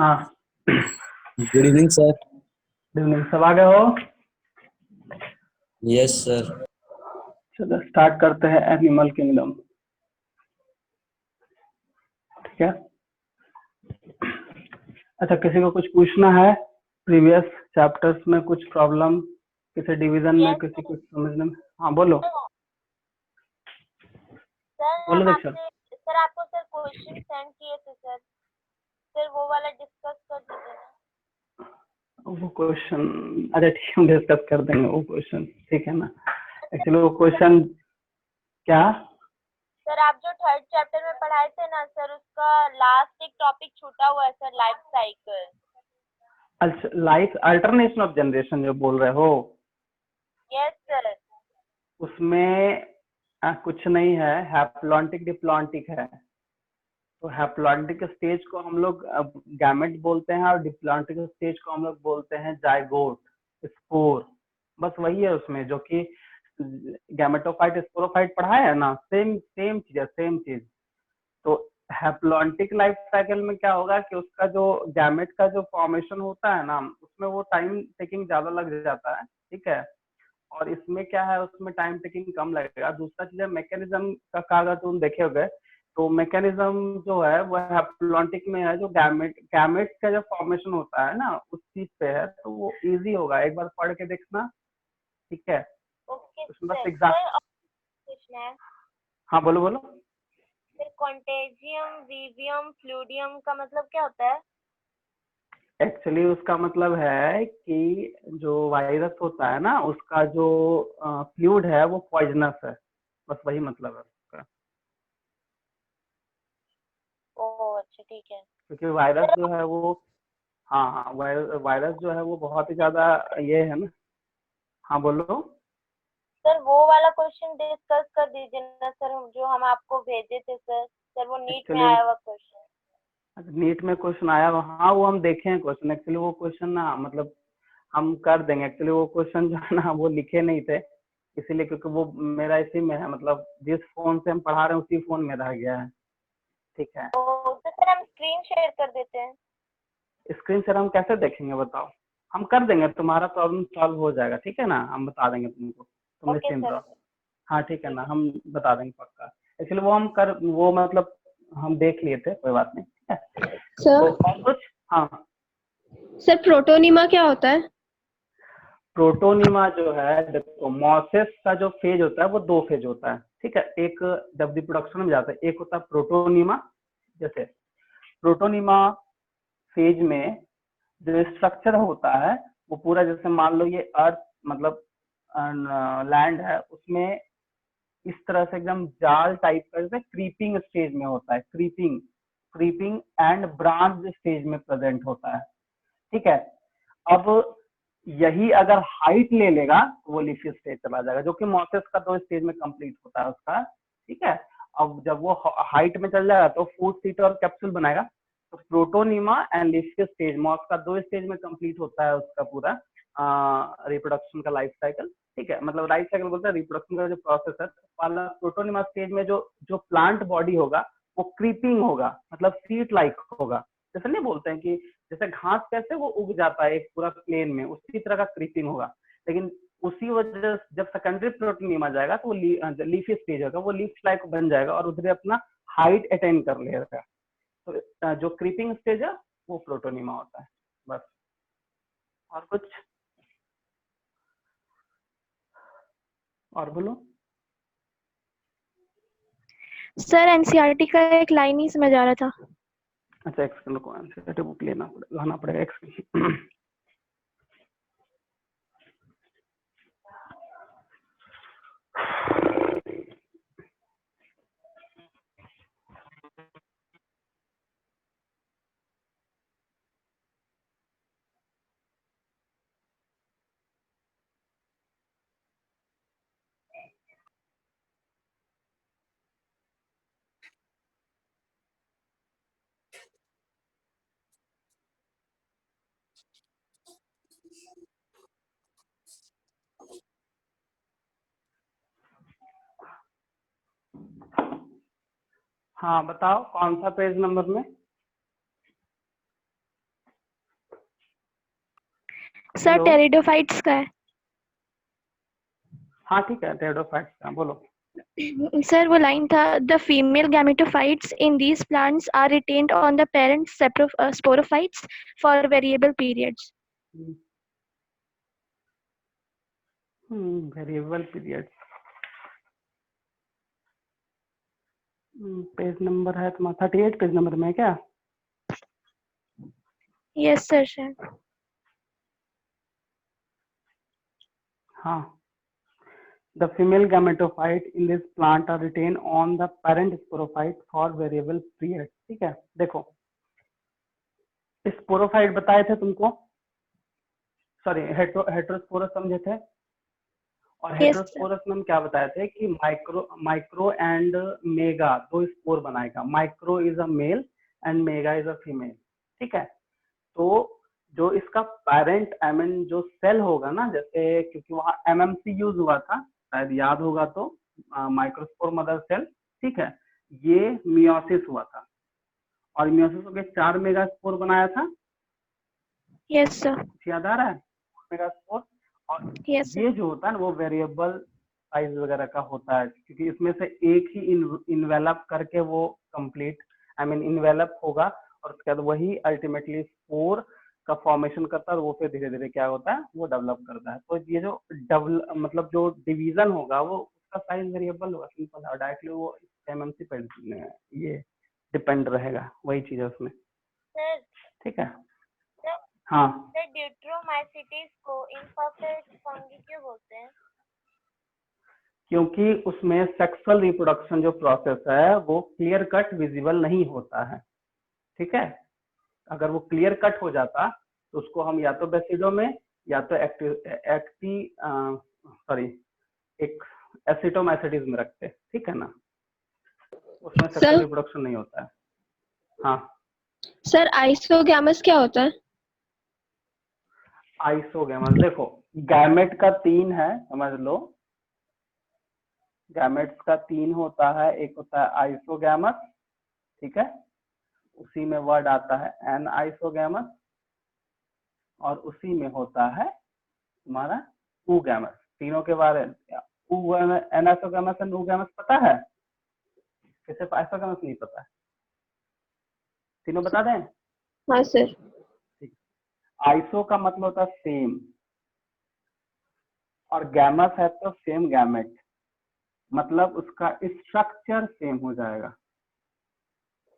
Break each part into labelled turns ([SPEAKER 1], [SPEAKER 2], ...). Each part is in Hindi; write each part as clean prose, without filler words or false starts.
[SPEAKER 1] हाँ।
[SPEAKER 2] Good evening sir.
[SPEAKER 1] Good evening, सब आ गए हो?
[SPEAKER 2] Yes sir.
[SPEAKER 1] चलो स्टार्ट करते हैं एनिमल किंगडम। ठीक है। अच्छा, किसी को कुछ पूछना है? प्रीवियस चैप्टर्स में कुछ प्रॉब्लम, किसी डिवीजन में,
[SPEAKER 3] यस
[SPEAKER 1] किसी कुछ समझने में? हाँ बोलो।
[SPEAKER 3] सर,
[SPEAKER 1] बोलो
[SPEAKER 3] हम
[SPEAKER 1] दीक्षा।
[SPEAKER 3] आपको सर क्वेश्चन सेंड किए थे सर वो वाला डिस्कस कर दीजिए ना।
[SPEAKER 1] वो क्वेश्चन, अच्छा ठीक है, हम डिस्कस कर देंगे वो क्वेश्चन, ठीक है ना। एक्चुअली वो क्वेश्चन क्या?
[SPEAKER 3] सर आप जो थर्ड चैप्टर में पढ़ाए थे ना सर, उसका लास्ट एक टॉपिक छूटा हुआ है सर, लाइफ साइकिल।
[SPEAKER 1] अच्छा, लाइफ अल्टरनेशन ऑफ जनरेशन जो बोल रहे हो?
[SPEAKER 3] Yes sir.
[SPEAKER 1] उसमें कुछ नहीं है, हैप्लॉन्टिक डिप्लॉन्टिक है। तो हैप्लॉन्टिक स्टेज को हम लोग गैमेट बोलते हैं और डिप्लॉन्टिक स्टेज को हम लोग बोलते हैं जाइगोट, स्पोर। बस वही है उसमें, जो कि गैमेटोफाइट स्पोरोफाइट पढ़ाया है ना, सेम सेम चीज है, सेम चीज। तो हैप्लॉन्टिक लाइफ साइकिल में क्या होगा कि उसका जो गैमेट का जो फॉर्मेशन होता है ना, उसमें वो टाइम टेकिंग ज्यादा लग जाता है, ठीक है। और इसमें क्या है, उसमें टाइम टेकिंग कम लगेगा। दूसरा चीज है मैकेनिज्म का, अगर तुम देखे होगे तो मैकेनिज्म जो है वो हैप्लॉन्टिक में है, जो गैमेट का जो फॉर्मेशन होता है ना उस चीज पे है, तो वो इजी होगा, एक बार पढ़ के देखना, ठीक है।
[SPEAKER 3] ओके
[SPEAKER 1] उसमें बस
[SPEAKER 3] सर।
[SPEAKER 1] एग्जाम।
[SPEAKER 3] सर और क्वेश्चन है
[SPEAKER 1] हाँ बोलो बोलो।
[SPEAKER 3] सर, कॉन्टेजियम वीवियम फ्लूडियम का मतलब क्या होता है?
[SPEAKER 1] एक्चुअली उसका मतलब है कि जो वायरस होता है ना, उसका जो फ्लूइड है वो पॉइजनस है, बस वही मतलब है उसका।
[SPEAKER 3] ओह अच्छा, ठीक है
[SPEAKER 1] क्योंकि वायरस
[SPEAKER 3] सर।
[SPEAKER 1] जो है वो, हाँ हाँ, वायरस जो है वो बहुत ही ज्यादा ये है ना। हाँ बोलो।
[SPEAKER 3] सर वो वाला क्वेश्चन डिस्कस कर दीजिए ना सर, जो हम आपको भेजे थे सर वो नीट में
[SPEAKER 1] एक्चुअली
[SPEAKER 3] आया हुआ क्वेश्चन।
[SPEAKER 1] नीट में क्वेश्चन आया हुआ, हाँ वो हम देखे हैं क्वेश्चन। एक्चुअली वो क्वेश्चन ना, मतलब हम कर देंगे। एक्चुअली वो क्वेश्चन जो है ना वो लिखे नहीं थे, इसीलिए, क्योंकि वो मेरा इसी में है, मतलब जिस फोन से हम पढ़ा रहे हैं उसी फोन में रह गया है, ठीक है।
[SPEAKER 3] तो सर हम स्क्रीन शेयर कर देते हैं।
[SPEAKER 1] स्क्रीन से हम कैसे देखेंगे बताओ? हम कर देंगे, तुम्हारा प्रॉब्लम सॉल्व हो जाएगा, ठीक है ना, हम बता देंगे तुमको, तुम
[SPEAKER 3] ओके
[SPEAKER 1] निश्चिंत
[SPEAKER 3] सर।
[SPEAKER 1] रहो। हाँ ठीक है
[SPEAKER 3] ठीक
[SPEAKER 1] ना,
[SPEAKER 3] है
[SPEAKER 1] हम बता देंगे पक्का। एक्चुअली वो हम कर, वो मतलब हम देख लिए थे, कोई बात नहीं, ठीक है। तो
[SPEAKER 4] सर
[SPEAKER 1] और कुछ? हाँ।
[SPEAKER 4] सर प्रोटोनिमा क्या होता है?
[SPEAKER 1] प्रोटोनिमा जो है, देखो मॉसेस का जो फेज होता है वो दो फेज होता है, ठीक है। एक जब रिप्रोडक्शन में जाता है, एक होता है प्रोटोनिमा। जैसे प्रोटोनिमा फेज में जो स्ट्रक्चर होता है वो पूरा, जैसे मान लो ये अर्थ, मतलब लैंड है, उसमें इस तरह से एकदम जाल टाइप का, जैसे क्रीपिंग स्टेज में होता है, creeping creeping and branch stage में प्रेजेंट होता है, ठीक है। अब यही अगर हाइट ले लेगा तो वो लीफी स्टेज चला जाएगा, जो कि मॉसेस का दो स्टेज में कंप्लीट होता है उसका, ठीक है। अब जब वो हाइट में चल जाएगा तो फूड सीट और कैप्सूल बनाएगा। तो protonema and leafy stage, moss का दो स्टेज में कंप्लीट होता है उसका पूरा रिप्रोडक्शन का लाइफ साइकिल, ठीक है। मतलब लाइफ साइकिल बोलते हैं रिप्रोडक्शन का जो प्रोसेस है। पहला प्रोटोनिमा स्टेज में जो जो प्लांट बॉडी होगा वो क्रीपिंग होगा, मतलब सीट लाइक होगा। जैसे नहीं बोलते हैं कि जैसे घास कैसे वो उग जाता है एक पूरा प्लेन में, उसी तरह का क्रीपिंग होगा। लेकिन उसी वजह से जब सेकेंडरी प्रोटोनियम आ जाएगा तो वो लीफी स्टेज होगा, वो लीफ लाइक बन जाएगा और उधर अपना हाइट अटेन कर लेगा। तो जो क्रीपिंग स्टेज है वो प्रोटोनिमा होता है, बस। और कुछ? और बोलो।
[SPEAKER 4] सर एनसीईआरटी का एक लाइन ही समझ आ रहा था।
[SPEAKER 1] अच्छा एक सेकंड को एनसीईआरटी बुक लाना पड़ेगा, एक सेकंड। हाँ बताओ कौन सा पेज नंबर में?
[SPEAKER 4] Sir
[SPEAKER 1] hello.
[SPEAKER 4] टेरिडोफाइट्स का है।
[SPEAKER 1] हाँ ठीक है, टेरिडोफाइट्स का बोलो।
[SPEAKER 4] सर वो लाइन था, the female gametophytes in these plants are retained on the parent sporophytes for variable periods.
[SPEAKER 1] Variable period. Page number है तुम्हारा 38 पेज नंबर में है क्या?
[SPEAKER 4] Yes sir.
[SPEAKER 1] हाँ, the female gametophyte in this plant are retained on the parent sporophyte for variable period। ठीक है, देखो स्पोरोफाइट बताए थे तुमको, सॉरी हेट्रोस्पोरस समझे थे। और
[SPEAKER 4] यस सर।
[SPEAKER 1] हेट्रोस्पोरस में हम क्या बताए थे कि माइक्रो एंड मेगा दो स्पोर बनाएगा। Micro is a male and mega is a female. ठीक है, तो जो इसका पेरेंट आई मीन जो सेल होगा ना, जैसे क्योंकि वहां एमएमसी यूज हुआ था, शायद याद होगा तो, माइक्रोस्पोर मदर सेल। ठीक है, ये मियोसिस हुआ था और मियोसिस होकर 4 मेगा स्पोर बनाया था।
[SPEAKER 4] Yes sir.
[SPEAKER 1] याद आ रहा है? Mega spore. और
[SPEAKER 4] यस
[SPEAKER 1] ये
[SPEAKER 4] सर।
[SPEAKER 1] जो होता है ना वो वेरिएबल साइज वगैरह का होता है, क्योंकि इसमें से एक ही इन्वेलप करके वो कंप्लीट आई मीन इन्वेलप होगा और उसके बाद वही अल्टीमेटली स्पोर का फॉर्मेशन करता है और वो फिर धीरे धीरे क्या होता है वो डेवलप करता है। तो ये जो मतलब जो डिवीजन होगा वो उसका साइज वेरिएबल होगा, सिंपल है, डायरेक्टली वो एमएमसी पर ये डिपेंड रहेगा, वही चीज है उसमें।
[SPEAKER 3] सर
[SPEAKER 1] ठीक है, हाँ।
[SPEAKER 3] सर ड्यूट्रोमाइसिटीज को इम्परफेक्ट फंगी क्यों बोलते हैं?
[SPEAKER 1] क्योंकि उसमें सेक्सुअल रिप्रोडक्शन जो प्रोसेस है वो क्लियर कट विजिबल नहीं होता है। ठीक है, अगर वो क्लियर कट हो जाता तो उसको हम या तो बेसिडो में या तो एक एसिटोमाइसिटीज में रखते। ठीक है ना, उसमें सेक्सुअल रिप्रोडक्शन नहीं होता है। हाँ
[SPEAKER 5] सर आइसोगैमस क्या होता है?
[SPEAKER 1] आइसोगैमस, देखो गैमेट का 3 है, समझ लो। गैमेट्स का 3 होता है, एक होता है आइसोगैमस, ठीक है, उसी में वर्ड आता है एन आइसोगैमस, और उसी में होता है तुम्हारा ऊगैमस। तीनों के बारे में एन आइसोगैमस एंड ऊगैमस पता है कि सिर्फ आइसोगैमस नहीं पता है? तीनों बता दें?
[SPEAKER 5] हाँ सर।
[SPEAKER 1] आइसो का मतलब होता है सेम, और गैमस है तो सेम गैमेट, मतलब उसका स्ट्रक्चर सेम हो जाएगा।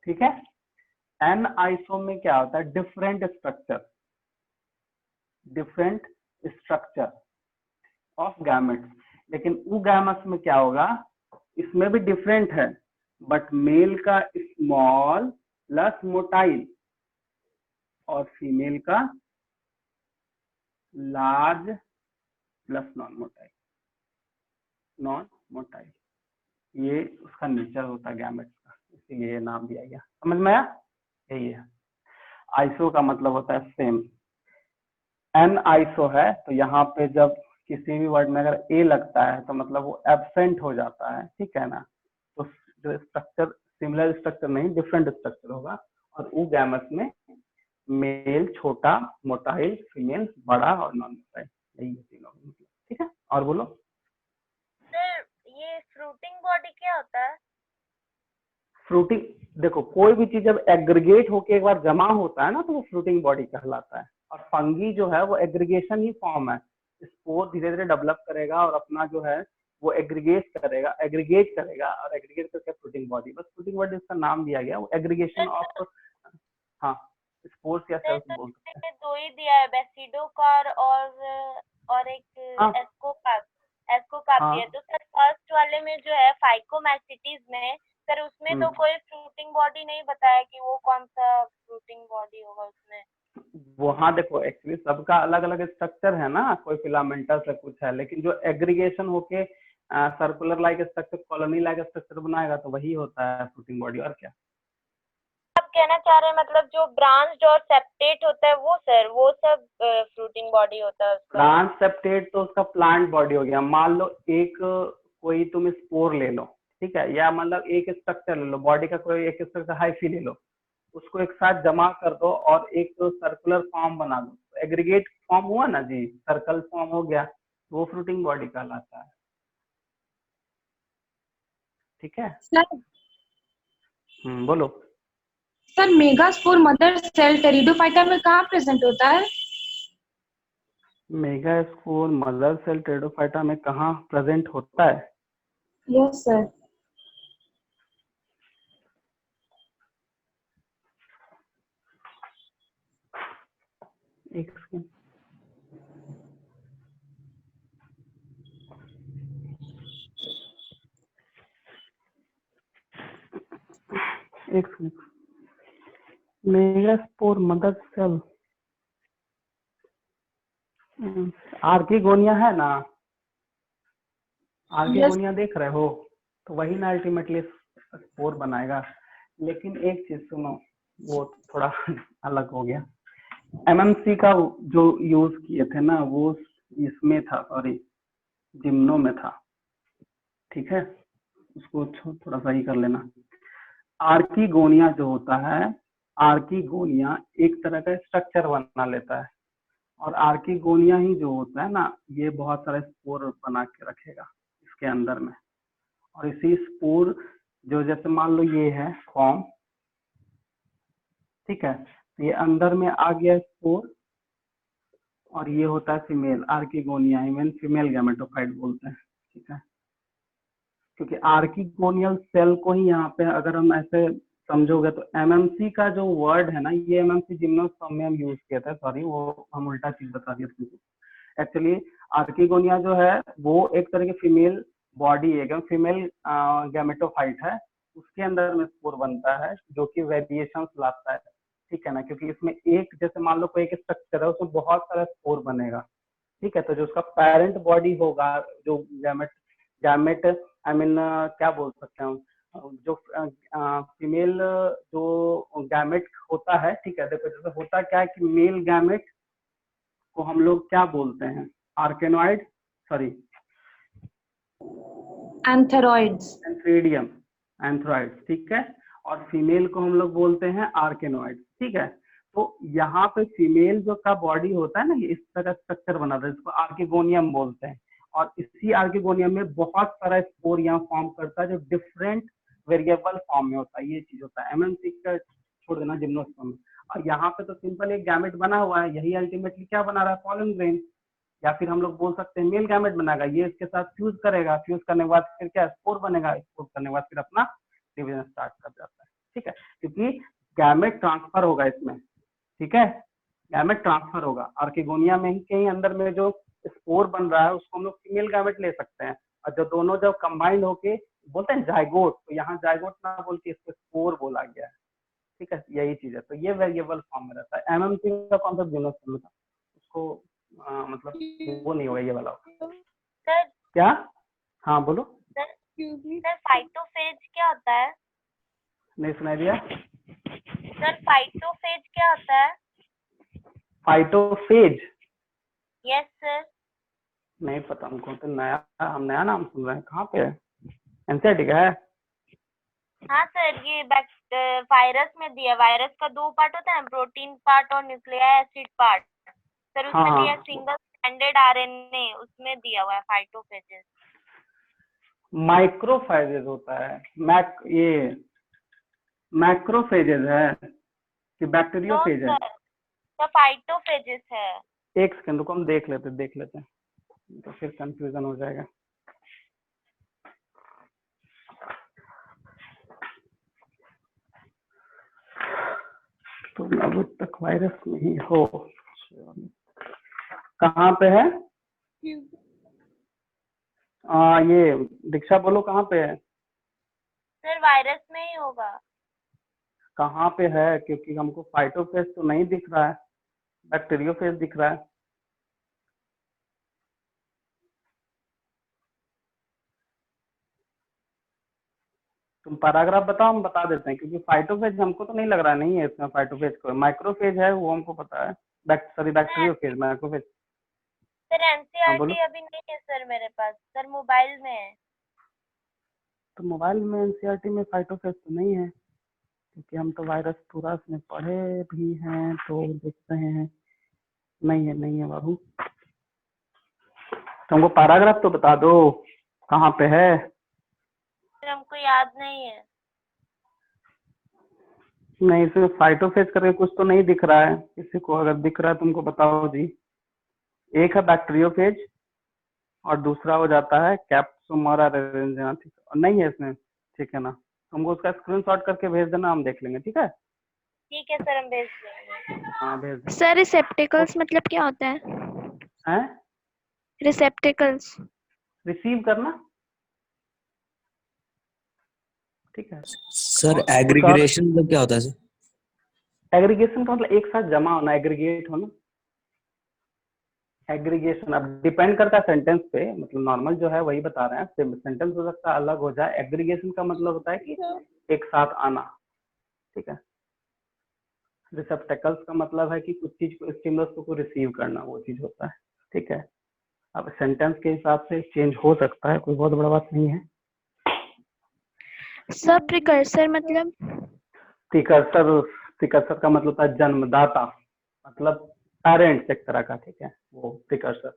[SPEAKER 1] ठीक है, एन आइसो में क्या होता है डिफरेंट स्ट्रक्चर ऑफ गैमेट्स। लेकिन ऊगैमस में क्या होगा, इसमें भी डिफरेंट है, बट मेल का स्मॉल प्लस मोटाइल और फीमेल का लार्ज प्लस नॉन मोटाइल। ये उसका नेचर होता है गैमेट्स का, इसीलिए ये नाम दिया गया। समझ में आया? यही है, आइसो का मतलब होता है सेम। एन आइसो है तो यहाँ पे जब किसी भी वर्ड में अगर ए लगता है तो मतलब वो एब्सेंट हो जाता है। ठीक है ना, तो जो स्ट्रक्चर सिमिलर स्ट्रक्चर नहीं डिफरेंट स्ट्रक्चर होगा। और ऊगैमस में मेल छोटा, मोटाइल फीमेल बड़ा और नॉन मोटाइल, यही तीनों। ठीक है, और बोलो।
[SPEAKER 3] सर ये फ्रूटिंग बॉडी क्या होता है?
[SPEAKER 1] फ्रूटिंग, देखो कोई भी चीज जब एग्रीगेट होके एक बार जमा होता है ना तो वो फ्रूटिंग बॉडी कहलाता है। और फंगी जो है वो एग्रीगेशन ही फॉर्म है, स्पोर धीरे धीरे डेवलप करेगा और अपना जो है वो एग्रीगेट करेगा और एग्रीगेट करके फ्रूटिंग बॉडी, बस फ्रूटिंग बॉडी इसका नाम दिया गया, वो एग्रीगेशन ऑफ, हाँ, स्पोर्स या सेल्स बोल सकते हैं।
[SPEAKER 3] दो ही दिया है, बेसिडोकार और एक
[SPEAKER 1] हाँ।
[SPEAKER 3] एस्कोकार्प
[SPEAKER 1] हाँ।
[SPEAKER 3] दिया है। तो सर फर्स्ट वाले में जो है फाइकोमैस्टिटीज में सर उसमें तो कोई फ्रूटिंग बॉडी नहीं बताया कि वो कौन सा फ्रूटिंग बॉडी होगा उसमें।
[SPEAKER 1] वहाँ देखो एक्चुअली सबका अलग अलग स्ट्रक्चर है ना, कोई फिलामेंटस है कुछ है, लेकिन जो एग्रीगेशन होके circular like structure, colony like structure बनाएगा तो वही होता है फ्रूटिंग बॉडी। और क्या
[SPEAKER 3] आप कहना चाह रहे हैं मतलब जो ब्रांच्ड और सेप्टेट होता है वो सर वो सब फ्रूटिंग बॉडी होता है उसका?
[SPEAKER 1] ब्रांच सेप्टेट तो उसका प्लांट बॉडी हो गया। मान लो एक कोई तुम स्पोर ले लो, ठीक है, या मतलब एक स्ट्रक्चर ले लो बॉडी का, कोई एक स्ट्रक्चर हाइफी ले लो, उसको एक साथ जमा कर दो और एक सर्कुलर फॉर्म बना दो, तो एग्रीगेट फॉर्म हुआ ना जी, सर्कल फॉर्म हो गया, वो फ्रूटिंग बॉडी कहलाता है। ठीक है,
[SPEAKER 6] सर
[SPEAKER 1] बोलो।
[SPEAKER 6] Sir megaspore mother cell pteridophyta में कहाँ प्रेजेंट होता है?
[SPEAKER 1] मेगास्पोर मदर सेल टेरिडोफाइटा में कहाँ प्रेजेंट होता है?
[SPEAKER 6] Yes sir.
[SPEAKER 1] एक सेकंड, एक second. Megaspore mother cell archegonia है ना, आर्किगोनिया देख रहे हो, तो वही ना अल्टीमेटली स्पोर बनाएगा। लेकिन एक चीज सुनो, वो थोड़ा अलग हो गया। एमएमसी का जो यूज किए थे ना, वो इसमें था, सॉरी जिम्नो में था। ठीक है, उसको थोड़ा सही कर लेना। आर्किगोनिया जो होता है, आर्किगोनिया एक तरह का स्ट्रक्चर बना लेता है, और आर्किगोनिया ही जो होता है ना, ये बहुत सारे स्पोर बना के रखेगा इसके अंदर में। और इसी स्पोर जो, जैसे मान लो ये है फॉर्म, ठीक है, ये अंदर में आ गया स्पोर, और ये होता है female archegonia, even female gametophyte बोलते हैं। ठीक है, क्योंकि आर्किगोनियल सेल को ही यहाँ पे अगर हम ऐसे समझोगे तो एमएमसी का जो वर्ड है ना, ये एमएमसी जिम्नोस्पर्म में हम यूज किया था, सॉरी वो हम उल्टा चीज बता दिया तुमको। एक्चुअली आर्किगोनिया जो है वो एक तरह की फीमेल बॉडी है, फीमेल गैमेटोफाइट है, उसके अंदर में स्पोर बनता है, जो कि वेरिएशंस लाता है। ठीक है ना, क्योंकि इसमें एक, जैसे मान लो कोई एक स्ट्रक्चर है, उसमें बहुत सारा स्पोर बनेगा। ठीक है, तो जो उसका पेरेंट बॉडी होगा, जो गैमेट आई मीन क्या बोल सकते हैं, जो फीमेल जो गैमेट होता है, ठीक है, देखो जैसे होता क्या है कि मेल गैमेट को हम लोग क्या बोलते हैं, आर्केनॉइड, सॉरी
[SPEAKER 6] एंथेरॉइड्स,
[SPEAKER 1] एंथ्रीडियम, एंथ्रॉइड। ठीक है, और फीमेल को हम लोग बोलते हैं आर्केनॉइड। ठीक है, तो यहाँ पे फीमेल जो का बॉडी होता है ना, ये इस तरह स्ट्रक्चर बना था, इसको आर्किगोनियम बोलते हैं। और इसी आर्किगोनियम में बहुत सारा स्पोर यहाँ फॉर्म करता है, जो डिफरेंट वेरिएबल फॉर्म में होता है। ये चीज होता है एमएमसी का, छोड़ देना जिम्नोस्पर्म में। और यहाँ पे तो सिंपल एक गैमेट बना हुआ है, यही अल्टीमेटली क्या बना रहा है, पॉलन ग्रेन, या फिर हम लोग बोल सकते हैं मेल गैमेट बनाएगा, ये इसके साथ फ्यूज करेगा, फ्यूज करने के बाद फिर क्या स्पोर बनेगा, स्पोर करने के बाद फिर अपना डिवीजन स्टार्ट कर जाता है। ठीक है, क्योंकि गैमेट ट्रांसफर होगा इसमें। ठीक है, गैमेट ट्रांसफर होगा आर्किगोनिया में ही, कहीं अंदर में जो स्पोर बन रहा है उसको हम लोग फीमेल गैमेट ले सकते हैं, और जो दोनों जब कंबाइंड होके बोलते हैं जाइगोट, तो यहाँ जाइगोट ना बोल के इसको स्पोर बोला गया है। ठीक है, यही चीज है, तो ये वेरिएबल फॉर्म में रहता है। एमएमसी का कॉन्सेप्ट जिम्नोस्पर्म था, उसको मतलब वो नहीं होगा, ये वाला होगा।
[SPEAKER 3] सर
[SPEAKER 1] क्या? हाँ बोलो।
[SPEAKER 3] सर फाइटोफेज क्या होता है?
[SPEAKER 1] नहीं सुनाई दिया?
[SPEAKER 3] सर फाइटोफेज क्या होता है?
[SPEAKER 1] फाइटोफेज?
[SPEAKER 3] Yes sir.
[SPEAKER 1] नहीं पता हमको, तो हम नया नाम सुन रहे हैं। कहाँ पे है? एनसीईआरटी का है?
[SPEAKER 3] हाँ सर, ये वायरस में दिया, वायरस का दो पार्ट होता है ना, प्रोटीन पार्ट और न्यूक्लियर एसिड पार्ट। सर उसमें
[SPEAKER 1] हाँ,
[SPEAKER 3] दिया सिंगल स्ट्रैंडेड आरएनए, उसमें दिया हुआ है फाइटोफेजेस।
[SPEAKER 1] माइक्रोफेजेज होता है, ये मैक्रोफेजेज है कि बैक्टीरियोफेज है?
[SPEAKER 3] तो फाइटोफेजेस है।
[SPEAKER 1] एक सेकंड रुको, हम देख लेते हैं, तो फिर कंफ्यूजन हो जाएगा। तो अब तक वायरस में ही हो, कहाँ पे है? ये दीक्षा बोलो कहाँ पे है?
[SPEAKER 3] सर वायरस में ही होगा।
[SPEAKER 1] कहाँ पे है? क्योंकि हमको फाइटोफेज तो नहीं दिख रहा है, बैक्टीरियोफेज दिख रहा है। तुम पैराग्राफ बताओ, हम बता देते हैं, क्योंकि फाइटोफेज हमको तो नहीं लग रहा, नहीं है इसमें फाइटोफेज को। माइक्रोफेज है वो हमको पता है, सॉरी बैक्टीरियोफेज, माइक्रोफेज।
[SPEAKER 3] सर
[SPEAKER 1] हाँ, बोलो।
[SPEAKER 3] एनसीईआरटी अभी नहीं है सर मेरे पास, सर मोबाइल में है।
[SPEAKER 1] तो मोबाइल में एनसीईआरटी में फाइटोफेज तो नहीं है, क्योंकि हम तो वायरस पूरा उसमें पढ़े भी हैं, तो देख रहे हैं नहीं है बाबू, तुमको पैराग्राफ तो बता दो कहाँ पे है।
[SPEAKER 3] सर हमको याद नहीं है।
[SPEAKER 1] नहीं, इसमें फाइटोफेज करके कुछ तो नहीं दिख रहा है किसी को, अगर दिख रहा है तुमको बताओ जी। एक है बैक्टीरियोफेज और दूसरा हो जाता है कैप्सुमरा रेंजेनाथिस, और नहीं है इसमें, ठीक है ना। तुमको उसका स्क्रीनशॉट करके भेज देना, हम देख लेंगे, ठीक है।
[SPEAKER 3] ठीक है सर, हम भेज देंगे।
[SPEAKER 1] हाँ भेज दो।
[SPEAKER 4] सर रिसेप्टिकल्स मतलब क्या होता है?
[SPEAKER 1] हैं?
[SPEAKER 4] रिसेप्टिकल्स।
[SPEAKER 1] रिसीव करना, ठीक है।
[SPEAKER 2] सर
[SPEAKER 1] और
[SPEAKER 2] एग्रीगेशन मतलब क्या होता है सर?
[SPEAKER 1] एग्रीगेशन का मतलब एक साथ जमा होना, एग्रीगेट होना। एग्रीगेशन अब डिपेंड करता है सेंटेंस पे, मतलब नॉर्मल जो है वही बता रहे हैं, सेंटेंस हो सकता है अलग हो जाए। एग्रीगेशन का मतलब होता है कि एक साथ आना, ठीक है। रिसेप्टेकल्स का मतलब है कि कुछ चीज को, स्टिमुलस को रिसीव करना, वो चीज होता है, ठीक है। अब सेंटेंस के हिसाब से चेंज हो सकता है, कोई बहुत बड़ा बात नहीं है।
[SPEAKER 4] सर प्रिकर्सर मतलब?
[SPEAKER 1] प्रिकर्सर का मतलब होता है जन्मदाता, मतलब पेरेंट्स एक तरह का, ठीक है, वो प्रिकर्सर।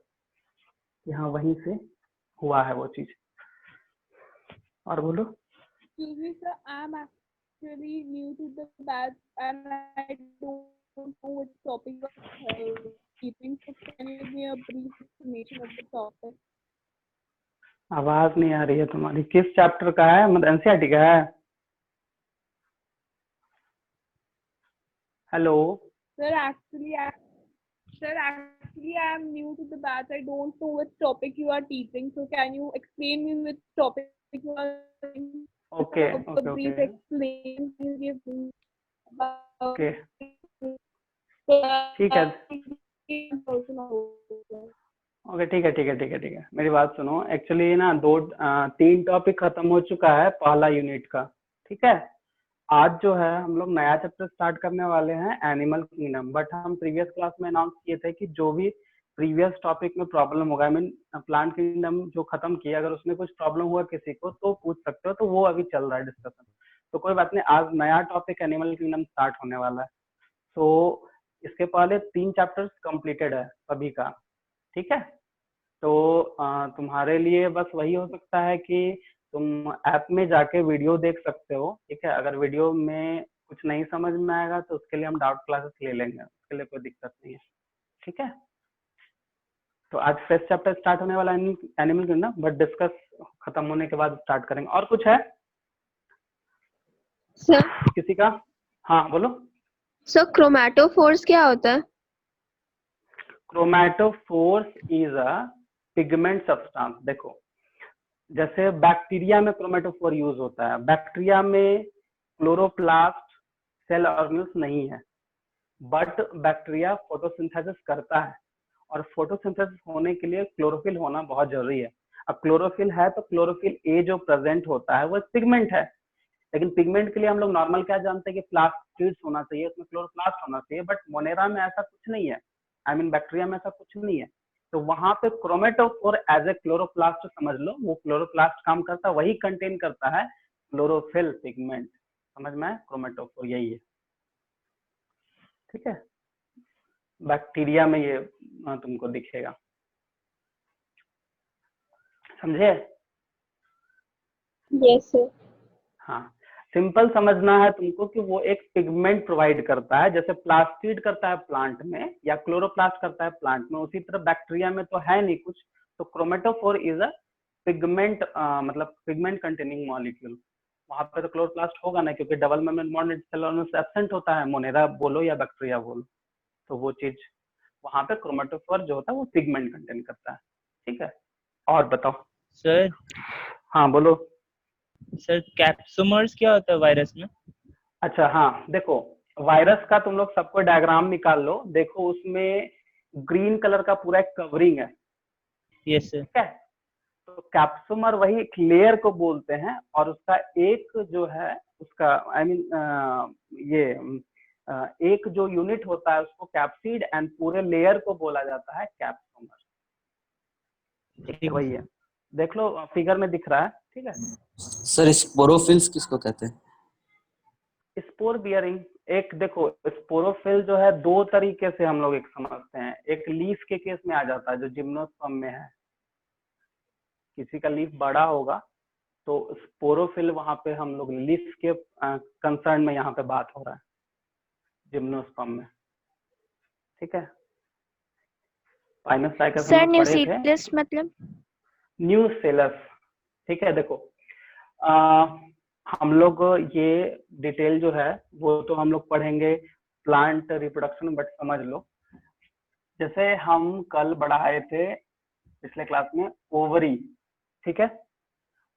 [SPEAKER 1] यहाँ वहीं से हुआ है वो चीज। और बोलो।
[SPEAKER 7] Excuse me, sir. I'm actually new to the batch and I don't know which topic of keeping. So can you give me a brief explanation of the topic?
[SPEAKER 1] आवाज नहीं आ रही है तुम्हारी, किस चैप्टर का है, मतलब एनसीईआरटी का है? Hello.
[SPEAKER 7] Sir, actually, I'm new to the batch. I don't know which topic you are teaching. So can you explain me which topic you are teaching?
[SPEAKER 1] Okay
[SPEAKER 7] A
[SPEAKER 1] okay
[SPEAKER 7] brief
[SPEAKER 1] okay
[SPEAKER 7] explanation you give me about
[SPEAKER 1] okay, ठीक है ओके, ठीक है ठीक है ठीक है ठीक है, मेरी बात सुनो। एक्चुअली ना 3 टॉपिक खत्म हो चुका है पहला यूनिट का, ठीक है। आज जो है हम लोग नया चैप्टर स्टार्ट करने वाले हैं, एनिमल किंगडम। बट हम प्रीवियस क्लास में अनाउंस किए थे कि जो भी प्रीवियस टॉपिक में प्रॉब्लम होगा, आई मीन प्लांट किंगडम जो खत्म किया, अगर उसमें कुछ प्रॉब्लम हुआ किसी को तो पूछ सकते हो, तो वो अभी चल रहा है डिस्कशन। तो कोई बात नहीं, आज नया टॉपिक एनिमल किंगडम स्टार्ट होने वाला है। तो इसके पहले 3 चैप्टर्स कंप्लीटेड है सभी का, ठीक है। तो तुम्हारे लिए बस वही हो सकता है कि तुम ऐप में जाके वीडियो देख सकते हो, ठीक है। अगर वीडियो में कुछ नहीं समझ में आएगा तो उसके लिए हम डाउट क्लासेस ले लेंगे, उसके लिए कोई दिक्कत नहीं है, ठीक है। तो आज फर्स्ट चैप्टर स्टार्ट होने वाला है एनिमल किंगडम, बट डिस्कस खत्म होने के बाद स्टार्ट करेंगे। और कुछ है
[SPEAKER 5] सर
[SPEAKER 1] किसी का? हाँ बोलो।
[SPEAKER 5] सर क्रोमैटोफोर्स क्या होता है?
[SPEAKER 1] Chromatophores is a pigment substance. देखो, जैसे बैक्टीरिया में क्रोमैटोफोर यूज होता है, बैक्टीरिया में क्लोरोप्लास्ट सेल ऑर्गेनल्स नहीं है, बट बैक्टीरिया फोटोसिंथेसिस करता है, और फोटोसिंथेसिस होने के लिए क्लोरोफिल होना बहुत जरूरी है। अब क्लोरोफिल है तो क्लोरोफिल ए जो प्रेजेंट होता है वो पिगमेंट है, लेकिन पिगमेंट के लिए हम लोग नॉर्मल क्या जानते हैं कि प्लास्टिड्स होना चाहिए, उसमें क्लोरोप्लास्ट होना चाहिए, बट मोनेरा में ऐसा कुछ नहीं है, आई मीन बैक्टीरिया में ऐसा कुछ नहीं है। तो वहां पे क्रोमेटोफोर एज ए क्लोरोप्लास्ट समझ लो, वो क्लोरोप्लास्ट काम करता है, वही कंटेन करता है क्लोरोफिल पिगमेंट, समझ में? क्रोमेटोफोर यही है, ठीक है। बैक्टीरिया में ये तुमको दिखेगा, समझे?
[SPEAKER 5] Yes sir.
[SPEAKER 1] हाँ, सिंपल समझना है तुमको कि वो एक पिगमेंट प्रोवाइड करता है, जैसे प्लास्टिड करता है प्लांट में या क्लोरोप्लास्ट करता है प्लांट में, उसी तरह बैक्टीरिया में तो है नहीं कुछ। तो क्रोमेटोफोर इज अ पिगमेंट, मतलब पिगमेंट कंटेनिंग मॉलिक्यूल। वहां पे तो क्लोरोप्लास्ट होगा ना, क्योंकि double membrane bounded cell organelles absent होता है, मोनेरा बोलो या बैक्टीरिया बोलो, तो वो चीज वहां पे क्रोमेटोफोर जो होता है वो पिगमेंट कंटेन करता है, ठीक है। और बताओ
[SPEAKER 8] सर।
[SPEAKER 1] हाँ बोलो।
[SPEAKER 8] सर कैप्सुमर्स क्या होता है वायरस में?
[SPEAKER 1] अच्छा हाँ, देखो वायरस का तुम लोग सबको डायग्राम निकाल लो, देखो उसमें ग्रीन कलर का पूरा एक कवरिंग है,
[SPEAKER 8] यस सर।
[SPEAKER 1] ठीक है। तो कैप्सुमर वही एक लेयर को बोलते हैं, और उसका एक जो है उसका आई मीन ये एक जो यूनिट होता है उसको कैप्सिड, एंड पूरे लेयर को बोला जाता है कैप्सुमर, ठीक है, वही है। देख लो फिगर में दिख रहा है, ठीक है।
[SPEAKER 2] सर स्पोरोफिल्स किसको कहते हैं?
[SPEAKER 1] स्पोर बियरिंग एक देखो स्पोरोफिल जो है दो तरीके से हम लोग एक समझते हैं। एक लीफ के केस में आ जाता है जो जिम्नोस्पर्म में है, किसी का लीफ बड़ा होगा तो स्पोरोफिल वहां पे हम लोग लीफ के कंसर्न में यहाँ पे बात हो रहा है जिम्नोस्पर्म में, ठीक है। पाइनस साइकस हम
[SPEAKER 4] सर
[SPEAKER 1] लोग पढ़े थे,
[SPEAKER 4] न्यूसीलस मतलब?
[SPEAKER 1] न्यूसेलस, ठीक है। देखो हम लोग ये डिटेल जो है वो तो हम लोग पढ़ेंगे प्लांट रिप्रोडक्शन, बट समझ लो जैसे हम कल पढ़ाए थे पिछले क्लास में ओवरी, ठीक है।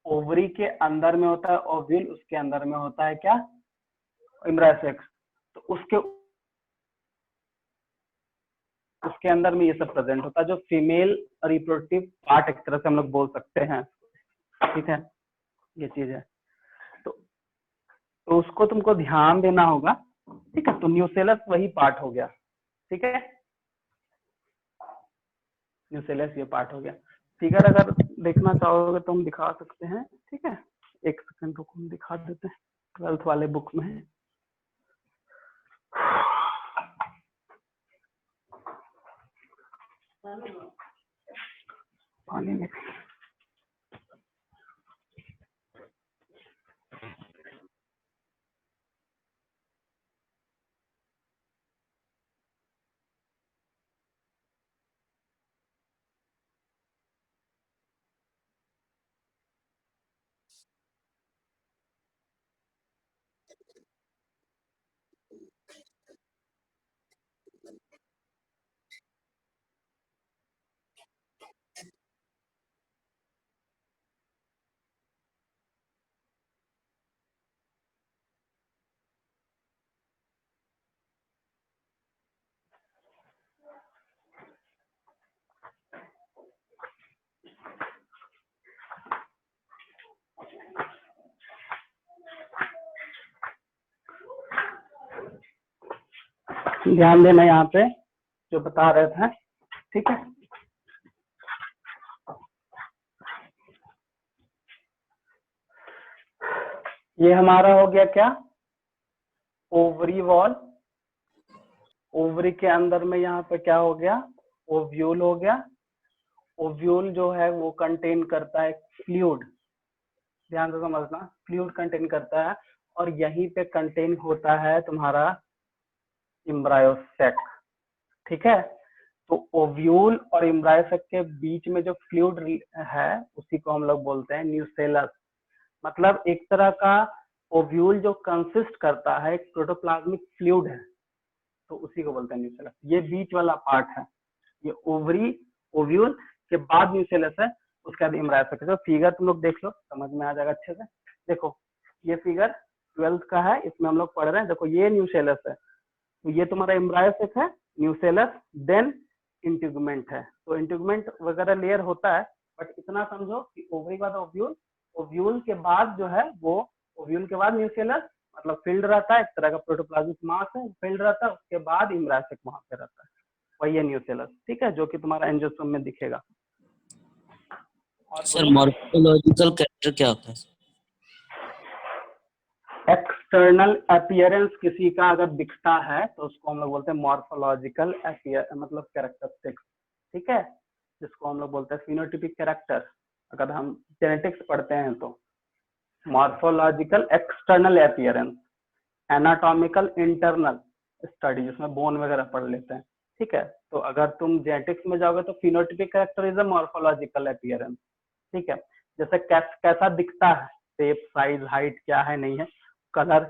[SPEAKER 1] ओवरी के अंदर में होता है ओव्यूल, उसके अंदर में होता है क्या, एम्ब्रायोसेक्स। तो उसके अंदर में ये सब प्रेजेंट होता है जो फीमेल रिप्रोडक्टिव पार्ट एक तरह से हम लोग बोल सकते हैं, ठीक है। ये चीज है तो उसको तुमको ध्यान देना होगा, ठीक है। तो न्यूसेलस वही पार्ट हो गया, ठीक है। न्यूसेलस ये पार्ट हो गया। फिगर अगर देखना चाहोगे तो हम दिखा सकते हैं, ठीक है। एक सेकंड रुको, हम दिखा देते हैं, 12th वाले बुक में है। पानी में ध्यान देना यहाँ पे जो बता रहे थे, ठीक है। ये हमारा हो गया क्या, ओवरी वॉल। ओवरी के अंदर में यहाँ पे क्या हो गया, ओव्यूल हो गया। ओव्यूल जो है वो कंटेन करता है फ्लूइड, ध्यान से समझना, फ्लूइड कंटेन करता है, और यहीं पे कंटेन होता है तुम्हारा एम्ब्रायोसेक, ठीक है। तो ओव्यूल और एम्ब्रायोसेक के बीच में जो फ्लूइड है उसी को हम लोग बोलते हैं न्यूसेलस। मतलब एक तरह का ओव्यूल जो कंसिस्ट करता है एक प्रोटोप्लाज्मिक फ्लूइड है, तो उसी को बोलते हैं न्यूसेलस। ये बीच वाला पार्ट है, ये ओवरी ओव्यूल के बाद न्यूसेलस है, उसके बाद एम्ब्रायोसेक। तो फिगर तुम लोग देख लो, समझ में आ जाएगा अच्छे से। देखो ये फिगर 12th का है, इसमें हम लोग पढ़ रहे हैं। देखो ये न्यूसेलस है, तो ये तुम्हारा एम्ब्रायोसेक है, न्यूसेलस, देन इंटीगुमेंट है। तो इंटीगुमेंट वगैरह लेयर होता है, बट इतना समझो कि ओवरी के बाद ओव्यूल, ओव्यूल के बाद जो है वो, ओव्यूल के बाद न्यूसेलस, मतलब फील्ड रहता है, एक तरह का प्रोटोप्लाज्मिक मास है, फील्ड रहता है, उसके बाद एम्ब्रायोसेक वहां पे रहता है, वही है न्यूसेलस, ठीक है, जो कि तुम्हारा एंजियोस्पर्म में दिखेगा। और
[SPEAKER 2] सर मॉर्फोलॉजिकल कैरेक्टर क्या होता है?
[SPEAKER 1] एक्सटर्नल अपीयरेंस किसी का अगर दिखता है तो उसको हम लोग बोलते हैं मॉर्फोलॉजिकल मतलब कैरेक्टरिस्टिक्स, ठीक है, जिसको हम लोग बोलते हैं फिनोटिपिक कैरेक्टर। अगर हम जेनेटिक्स पढ़ते हैं तो morphological external appearance, anatomical internal study जिसमें बोन वगैरह पढ़ लेते हैं, ठीक है। तो अगर तुम जेनेटिक्स में जाओगे तो फिनोटिपिक कैरेक्टरिज्म मॉर्फोलॉजिकल अपीयरेंस, ठीक है। जैसे कैसा दिखता है, शेप, साइज, हाइट क्या है नहीं है, कलर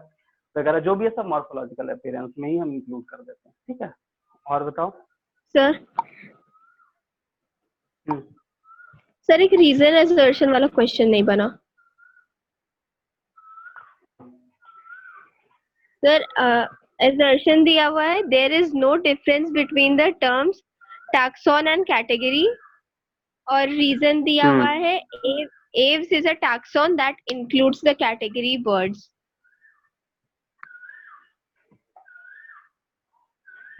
[SPEAKER 1] वगैरह जो भी है सब मॉर्फोलॉजिकल अपीयरेंस में ही हम इंक्लूड कर देते हैं, ठीक है। और बताओ
[SPEAKER 5] सर। सर एक रीजन असर्शन वाला क्वेश्चन नहीं बना सर। असर्शन दिया हुआ है there is no difference between the terms taxon and category, और रीजन दिया हुआ है aves is a taxon that includes the category birds.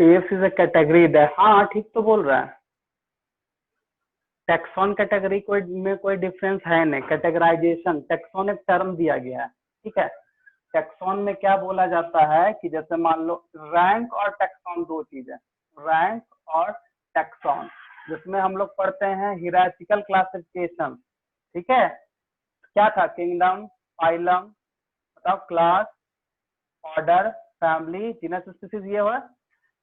[SPEAKER 1] Aves is a category, हाँ ठीक तो बोल रहा है। टैक्सॉन कैटेगरी में कोई डिफरेंस है नहीं, कैटेगराइजेशन, टैक्सॉन एक टर्म दिया गया है, ठीक है। टैक्सॉन में क्या बोला जाता है कि जैसे मान लो रैंक और टैक्सॉन दो चीज है, रैंक और टैक्सॉन, जिसमें हम लोग पढ़ते हैं हिरार्चिकल क्लासिफिकेशन, ठीक है। क्या था, किंगडम, फाइलम, बताओ, class, order, family, genus, species, ये हुआ।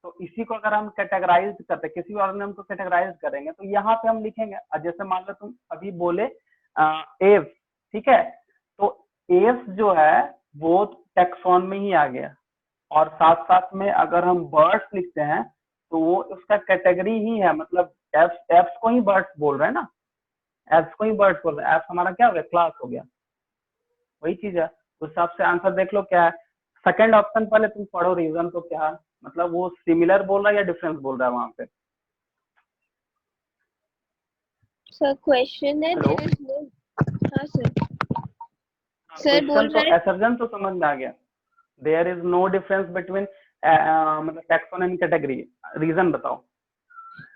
[SPEAKER 1] तो इसी को अगर हम कैटेगराइज करते, किसी ऑर्गेनिज्म को कैटेगराइज करेंगे तो यहाँ पे हम लिखेंगे, जैसे मान लो तुम अभी बोले एव्स, ठीक है, तो एव्स जो है वो टैक्सॉन में ही आ गया, और साथ साथ में अगर हम बर्ड्स लिखते हैं तो वो उसका कैटेगरी ही है, मतलब एप्स को ही बर्ड्स बोल रहे हैं ना, एप्स को ही बर्ड्स बोल रहे हैं, एप्स हमारा क्या हो गया, क्लास हो गया, वही चीज है। उस हिसाब से आंसर देख लो क्या है। सेकंड ऑप्शन पहले तुम पढ़ो रीजन, तो क्या मतलब वो सिमिलर बोल रहा है या डिफरेंस बोल रहा है वहां पे।
[SPEAKER 5] सर क्वेश्चन है
[SPEAKER 1] हेलो,
[SPEAKER 5] there is no, हाँ सर, सर बोल
[SPEAKER 1] क्वेश्चन तो
[SPEAKER 5] रहे हैं
[SPEAKER 1] असर्जन तो समझ में आ गया, there is no difference between मतलब टैक्सॉन एंड कैटेगरी, रीजन बताओ।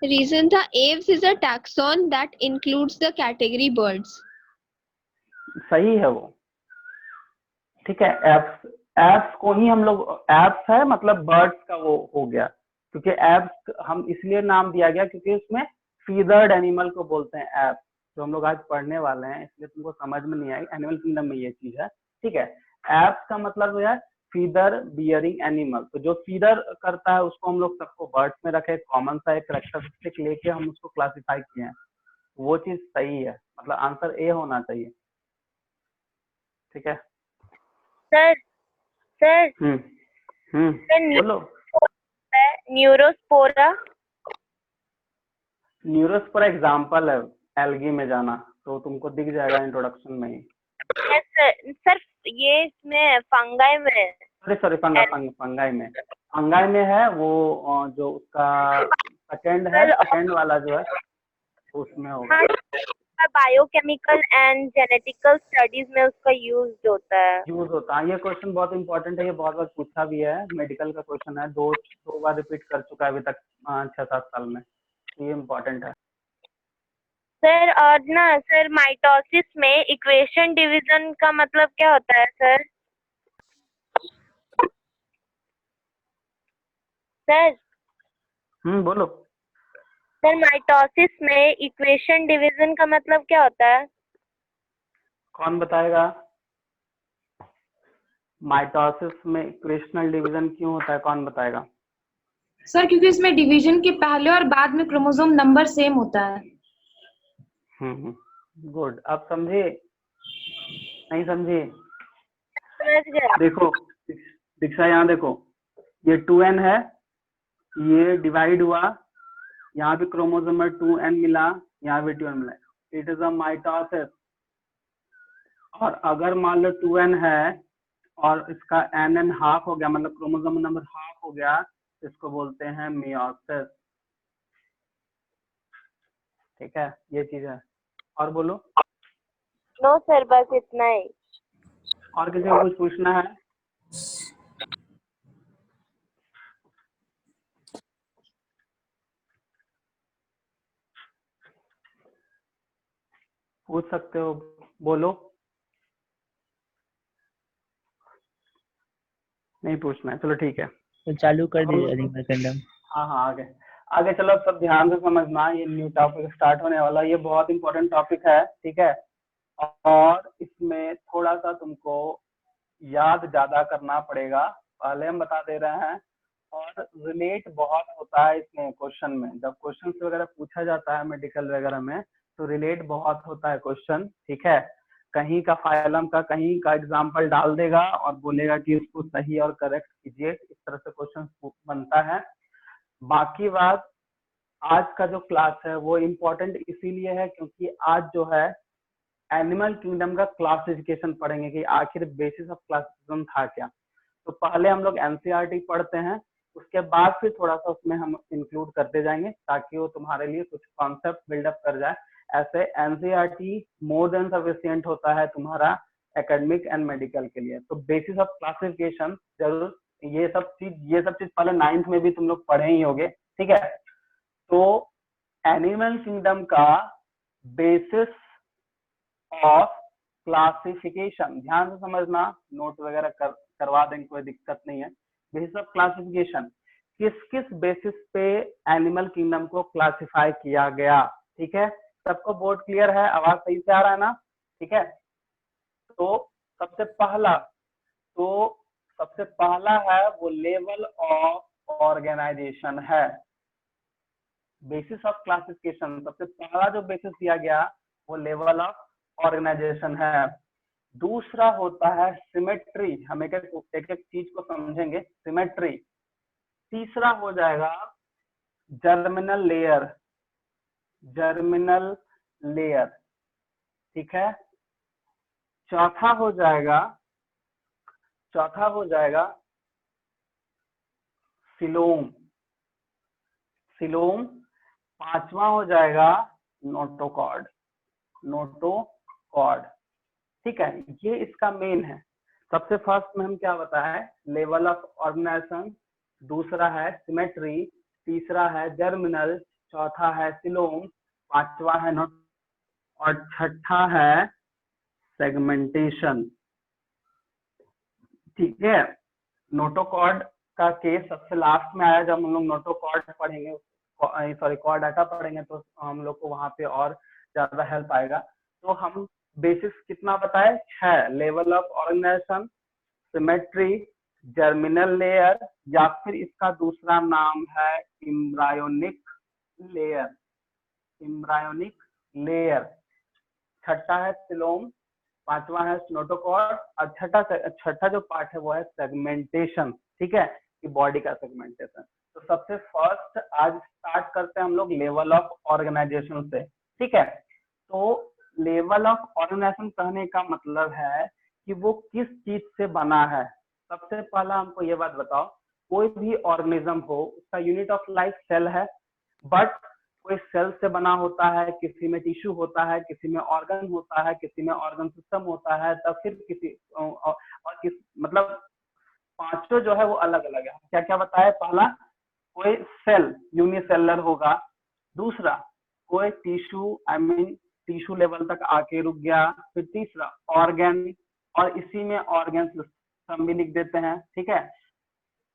[SPEAKER 5] रीजन था aves is a taxon that includes the category birds.
[SPEAKER 1] सही है वो, ठीक है। एप्स, एप्स को ही हम लोग, एप्स है मतलब बर्ड्स का वो हो गया, क्योंकि एप्स हम इसलिए नाम दिया गया क्योंकि उसमें फीदर्ड एनिमल को बोलते हैं एप्स, जो हम लोग आज पढ़ने वाले हैं, इसलिए तुमको समझ में नहीं आई, एनिमल किंगडम में ये चीज है, ठीक है। एप्स का मतलब है फीदर बियरिंग एनिमल, तो जो फीदर करता है उसको हम लोग सबको बर्ड्स में रखे, कॉमन सा एक कैरेक्टरिस्टिक लेके हम उसको क्लासिफाई किए हैं, वो चीज सही है, मतलब आंसर ए होना चाहिए, ठीक है।
[SPEAKER 3] सर सर
[SPEAKER 1] बोलो।
[SPEAKER 3] न्यूरोस्पोरा।
[SPEAKER 1] न्यूरोस्पोरा एग्जाम्पल है एल्गी में जाना, तो तुमको दिख जाएगा इंट्रोडक्शन में ही।
[SPEAKER 3] सर ये इसमें फंगाई में,
[SPEAKER 1] सॉरी फंगाई में, फंगाई में है वो, जो उसका सेकंड है, सेकंड वाला जो है उसमें होगा।
[SPEAKER 3] हाँ, बायोकेमिकल एंड जेनेटिकल स्टडीज में उसका यूज होता है।
[SPEAKER 1] ये क्वेश्चन बहुत इंपॉर्टेंट है, ये बहुत बार पूछा भी है, मेडिकल का क्वेश्चन है, दो बार रिपीट कर चुका है अभी तक 6-7 साल में, ये इम्पोर्टेंट है।
[SPEAKER 3] सर और ना सर माइटोसिस में इक्वेशन डिवीजन का मतलब क्या होता है सर? सर
[SPEAKER 1] बोलो।
[SPEAKER 3] सर माइटोसिस में इक्वेशन डिवीजन का मतलब क्या होता है?
[SPEAKER 1] कौन बताएगा? माइटोसिस में इक्वेशनल डिवीजन क्यों होता है, कौन बताएगा?
[SPEAKER 6] सर क्योंकि इसमें डिवीजन के पहले और बाद में क्रोमोसोम नंबर सेम होता है।
[SPEAKER 1] गुड, अब समझे नहीं समझे?
[SPEAKER 3] समझ गया।
[SPEAKER 1] देखो दीक्षा, यहाँ देखो, ये 2n है, ये डिवाइड हुआ, यहाँ भी क्रोमोसोम में 2n मिला, यहाँ भी 2n मिला, इट इज अ माइटोसिस। और अगर मान लो 2n है और इसका n हाफ हो गया, मतलब क्रोमोसोम नंबर हाफ हो गया, इसको बोलते हैं मियोसिस, ठीक है, ये चीज है। और बोलो।
[SPEAKER 3] नो सर, बस इतना ही।
[SPEAKER 1] और किसी को कुछ पूछना है? पूछ सकते हो, बोलो। नहीं पूछना है, चलो ठीक है,
[SPEAKER 8] तो चालू कर दीजिए एनिमल किंगडम।
[SPEAKER 1] हाँ आगे चलो, सब ध्यान से समझना, ये न्यू टॉपिक स्टार्ट होने वाला, ये बहुत इंपॉर्टेंट टॉपिक है, ठीक है। और इसमें थोड़ा सा तुमको याद ज्यादा करना पड़ेगा, पहले हम बता दे रहे हैं, और रिलेट बहुत होता है इसमें क्वेश्चन में, जब क्वेश्चन वगैरह पूछा जाता है मेडिकल वगैरह में, तो रिलेट बहुत होता है क्वेश्चन, ठीक है। कहीं का फाइलम का कहीं का एग्जाम्पल डाल देगा और बोलेगा कि इसको सही और करेक्ट कीजिए, इस तरह से क्वेश्चन बनता है। बाकी बात, आज का जो क्लास है वो इम्पोर्टेंट इसीलिए है क्योंकि आज जो है एनिमल किंगडम का क्लासिफिकेशन पढ़ेंगे कि आखिर बेसिस ऑफ क्लासिफिकेशन था क्या। तो पहले हम लोग एनसीईआरटी पढ़ते हैं, उसके बाद फिर थोड़ा सा उसमें हम इंक्लूड करते जाएंगे ताकि वो तुम्हारे लिए कुछ कॉन्सेप्ट बिल्डअप कर जाए। ऐसे एनसीईआरटी मोर देन सफिशिएंट होता है तुम्हारा एकेडमिक एंड मेडिकल के लिए। तो बेसिस ऑफ क्लासिफिकेशन जरूर, ये सब चीज पहले 9th में भी तुम लोग पढ़े ही होगे, ठीक है। तो एनिमल किंगडम का बेसिस ऑफ क्लासिफिकेशन ध्यान से समझना, नोट वगैरह करवा देंगे, कोई दिक्कत नहीं है। बेसिस ऑफ क्लासिफिकेशन, किस किस बेसिस पे एनिमल किंगडम को क्लासिफाई किया गया, ठीक है। सबको बोर्ड क्लियर है, आवाज सही से आ रहा है ना, ठीक है। तो सबसे पहला है वो लेवल ऑफ ऑर्गेनाइजेशन है। बेसिस ऑफ क्लासिफिकेशन सबसे पहला जो बेसिस दिया गया वो लेवल ऑफ ऑर्गेनाइजेशन है। दूसरा होता है सिमेट्री, हम एक एक चीज को समझेंगे, सिमेट्री। तीसरा हो जाएगा जर्मिनल लेयर, ठीक है। चौथा हो जाएगा सिलोम। पांचवा हो जाएगा नोटोकॉर्ड, ठीक है। ये इसका मेन है। सबसे फर्स्ट में हम क्या बताएं, लेवल ऑफ ऑर्गेनाइजेशन, दूसरा है सिमेट्री, तीसरा है जर्मिनल, चौथा है सिलोम, पांचवा है नोट और छठा है सेगमेंटेशन, ठीक है। नोटोकॉर्ड का केस सबसे लास्ट में आया, जब हम लोग नोटोकॉर्ड पढ़ेंगे, सॉरी कॉर्ड डाटा पढ़ेंगे, तो हम लोग को वहां पे और ज्यादा हेल्प आएगा। तो हम बेसिस कितना बताए, 6, level of organization, symmetry, germinal layer, या फिर इसका दूसरा नाम है एम्ब्रायोनिक लेयर, छठा है सिलोम, पांचवा है नोटोकॉर्ड, और छठा जो पार्ट है वो है सेगमेंटेशन, ठीक है, कि बॉडी का सेगमेंटेशन। तो सबसे फर्स्ट आज स्टार्ट करते हैं हम लोग लेवल ऑफ ऑर्गेनाइजेशन से, ठीक है। तो लेवल ऑफ ऑर्गेनाइजेशन कहने का मतलब है कि वो किस चीज से बना है। सबसे पहला हमको ये बात बताओ, कोई भी ऑर्गेनिज्म हो उसका यूनिट ऑफ लाइफ सेल है, बट कोई सेल से बना होता है, किसी में टिश्यू होता है, किसी में ऑर्गन होता है, किसी में ऑर्गन सिस्टम होता है, तब फिर किसी मतलब पांचों जो है वो अलग अलग है। क्या क्या बताया, पहला कोई सेल यूनिसेलुलर होगा, दूसरा कोई टिश्यू टिश्यू लेवल तक आके रुक गया, फिर तीसरा ऑर्गन, और इसी में ऑर्गन सिस्टम भी लिख देते हैं, ठीक है।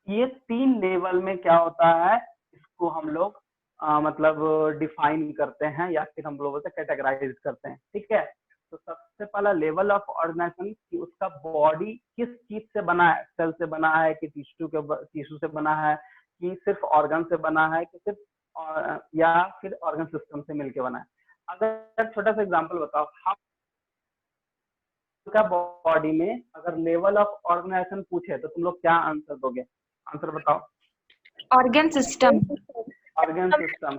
[SPEAKER 1] ये 3 लेवल में क्या होता है, इसको हम लोग मतलब डिफाइन करते हैं, या फिर हम लोगों से कैटेगराइज करते हैं, ठीक है। तो सबसे पहला लेवल ऑफ ऑर्गेनाइजेशन कि उसका बॉडी किस चीज से बना है, सेल से बना है कि टिश्यू से बना है, कि सिर्फ ऑर्गन से बना है, कि सिर्फ या फिर ऑर्गन सिस्टम से मिलके बना है। अगर छोटा सा एग्जांपल बताओ, आपका बॉडी में अगर लेवल ऑफ ऑर्गेनाइजेशन पूछे तो तुम लोग क्या आंसर दोगे, आंसर बताओ।
[SPEAKER 6] Organ system.
[SPEAKER 1] ऑर्गन सिस्टम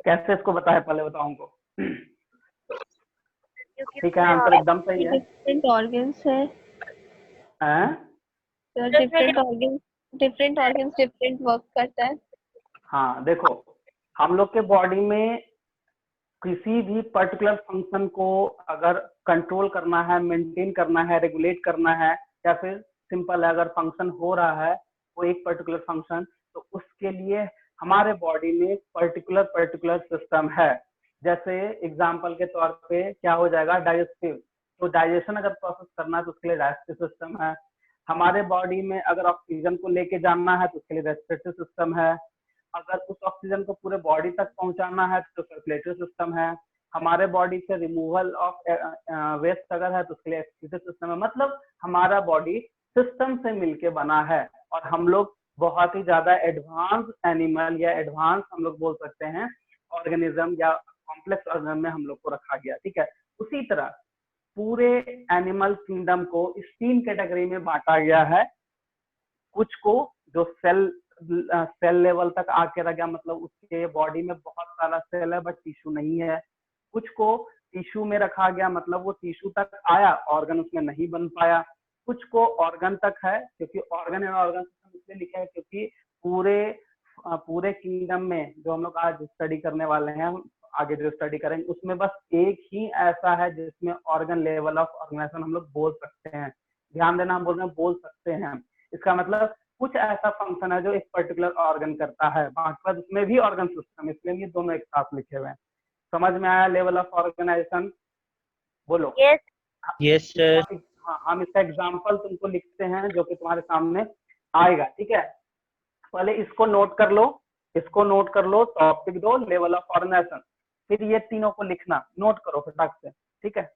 [SPEAKER 1] कैसे इसको बताए, पहले बताओ हमको। ठीक है, आंसर एकदम सही है।
[SPEAKER 5] डिफरेंट ऑर्गन्स है, डिफरेंट ऑर्गन्स डिफरेंट वर्क करता है।
[SPEAKER 1] हाँ देखो, हम लोग के बॉडी में किसी भी पर्टिकुलर फंक्शन को अगर कंट्रोल करना है, मेंटेन करना है, रेगुलेट करना है, या फिर सिंपल है अगर फंक्शन हो रहा है वो एक पर्टिकुलर फंक्शन, तो उसके लिए हमारे बॉडी में पर्टिकुलर सिस्टम है। जैसे एग्जांपल के तौर पे क्या हो जाएगा, डाइजेस्टिव, तो डाइजेशन अगर प्रोसेस करना है तो उसके लिए डाइजेस्टिव सिस्टम है। हमारे बॉडी में अगर ऑक्सीजन को लेके जाना है तो उसके लिए रेस्पिरेटरी सिस्टम है। अगर उस ऑक्सीजन को पूरे बॉडी तक पहुंचाना है तो सर्कुलेटरी सिस्टम है। हमारे बॉडी से रिमूवल ऑफ वेस्ट अगर है तो उसके लिए एक्सक्रीटरी सिस्टम है। मतलब हमारा बॉडी सिस्टम से मिलके बना है, और हम लोग बहुत ही ज्यादा एडवांस एनिमल या एडवांस हम लोग बोल सकते हैं ऑर्गेनिज्म या कॉम्प्लेक्स ऑर्गेनिज्म में हम लोग को रखा गया, ठीक है। उसी तरह पूरे एनिमल किंगडम को इस 3 कैटेगरी में बांटा गया है। कुछ को जो सेल लेवल तक आके रह गया, मतलब उसके बॉडी में बहुत सारा सेल है बट टिश्यू नहीं है। कुछ को टिश्यू में रखा गया, मतलब वो टिश्यू तक आया, ऑर्गन उसमें नहीं बन पाया। कुछ को ऑर्गन तक है, क्योंकि ऑर्गन एंड ऑर्गन सिस्टम इसलिए लिखा है क्योंकि पूरे किंगडम में जो हम लोग आज स्टडी करने वाले हैं, आगे जो स्टडी करेंगे उसमें बस एक ही ऐसा है जिसमें ऑर्गन लेवल ऑफ ऑर्गेनाइजेशन हम लोग बोल सकते हैं। ध्यान देना, हम बोल रहे हैं बोल सकते हैं, इसका मतलब कुछ ऐसा फंक्शन है जो एक पर्टिकुलर ऑर्गन करता है, बाकी बाद उसमें भी ऑर्गन सिस्टम, इसलिए ये दोनों एक साथ लिखे हुए हैं। समझ में आया लेवल ऑफ ऑर्गेनाइजेशन? बोलो।
[SPEAKER 3] Yes
[SPEAKER 8] Yes, sir.
[SPEAKER 1] हाँ, हम इसका एग्जाम्पल तुमको लिखते हैं जो कि तुम्हारे सामने आएगा, ठीक है। पहले इसको नोट कर लो, इसको नोट कर लो, टॉपिक दो, लेवल ऑफ ऑर्गेनाइजेशन, फिर ये तीनों को लिखना, नोट करो फटाक से, ठीक है।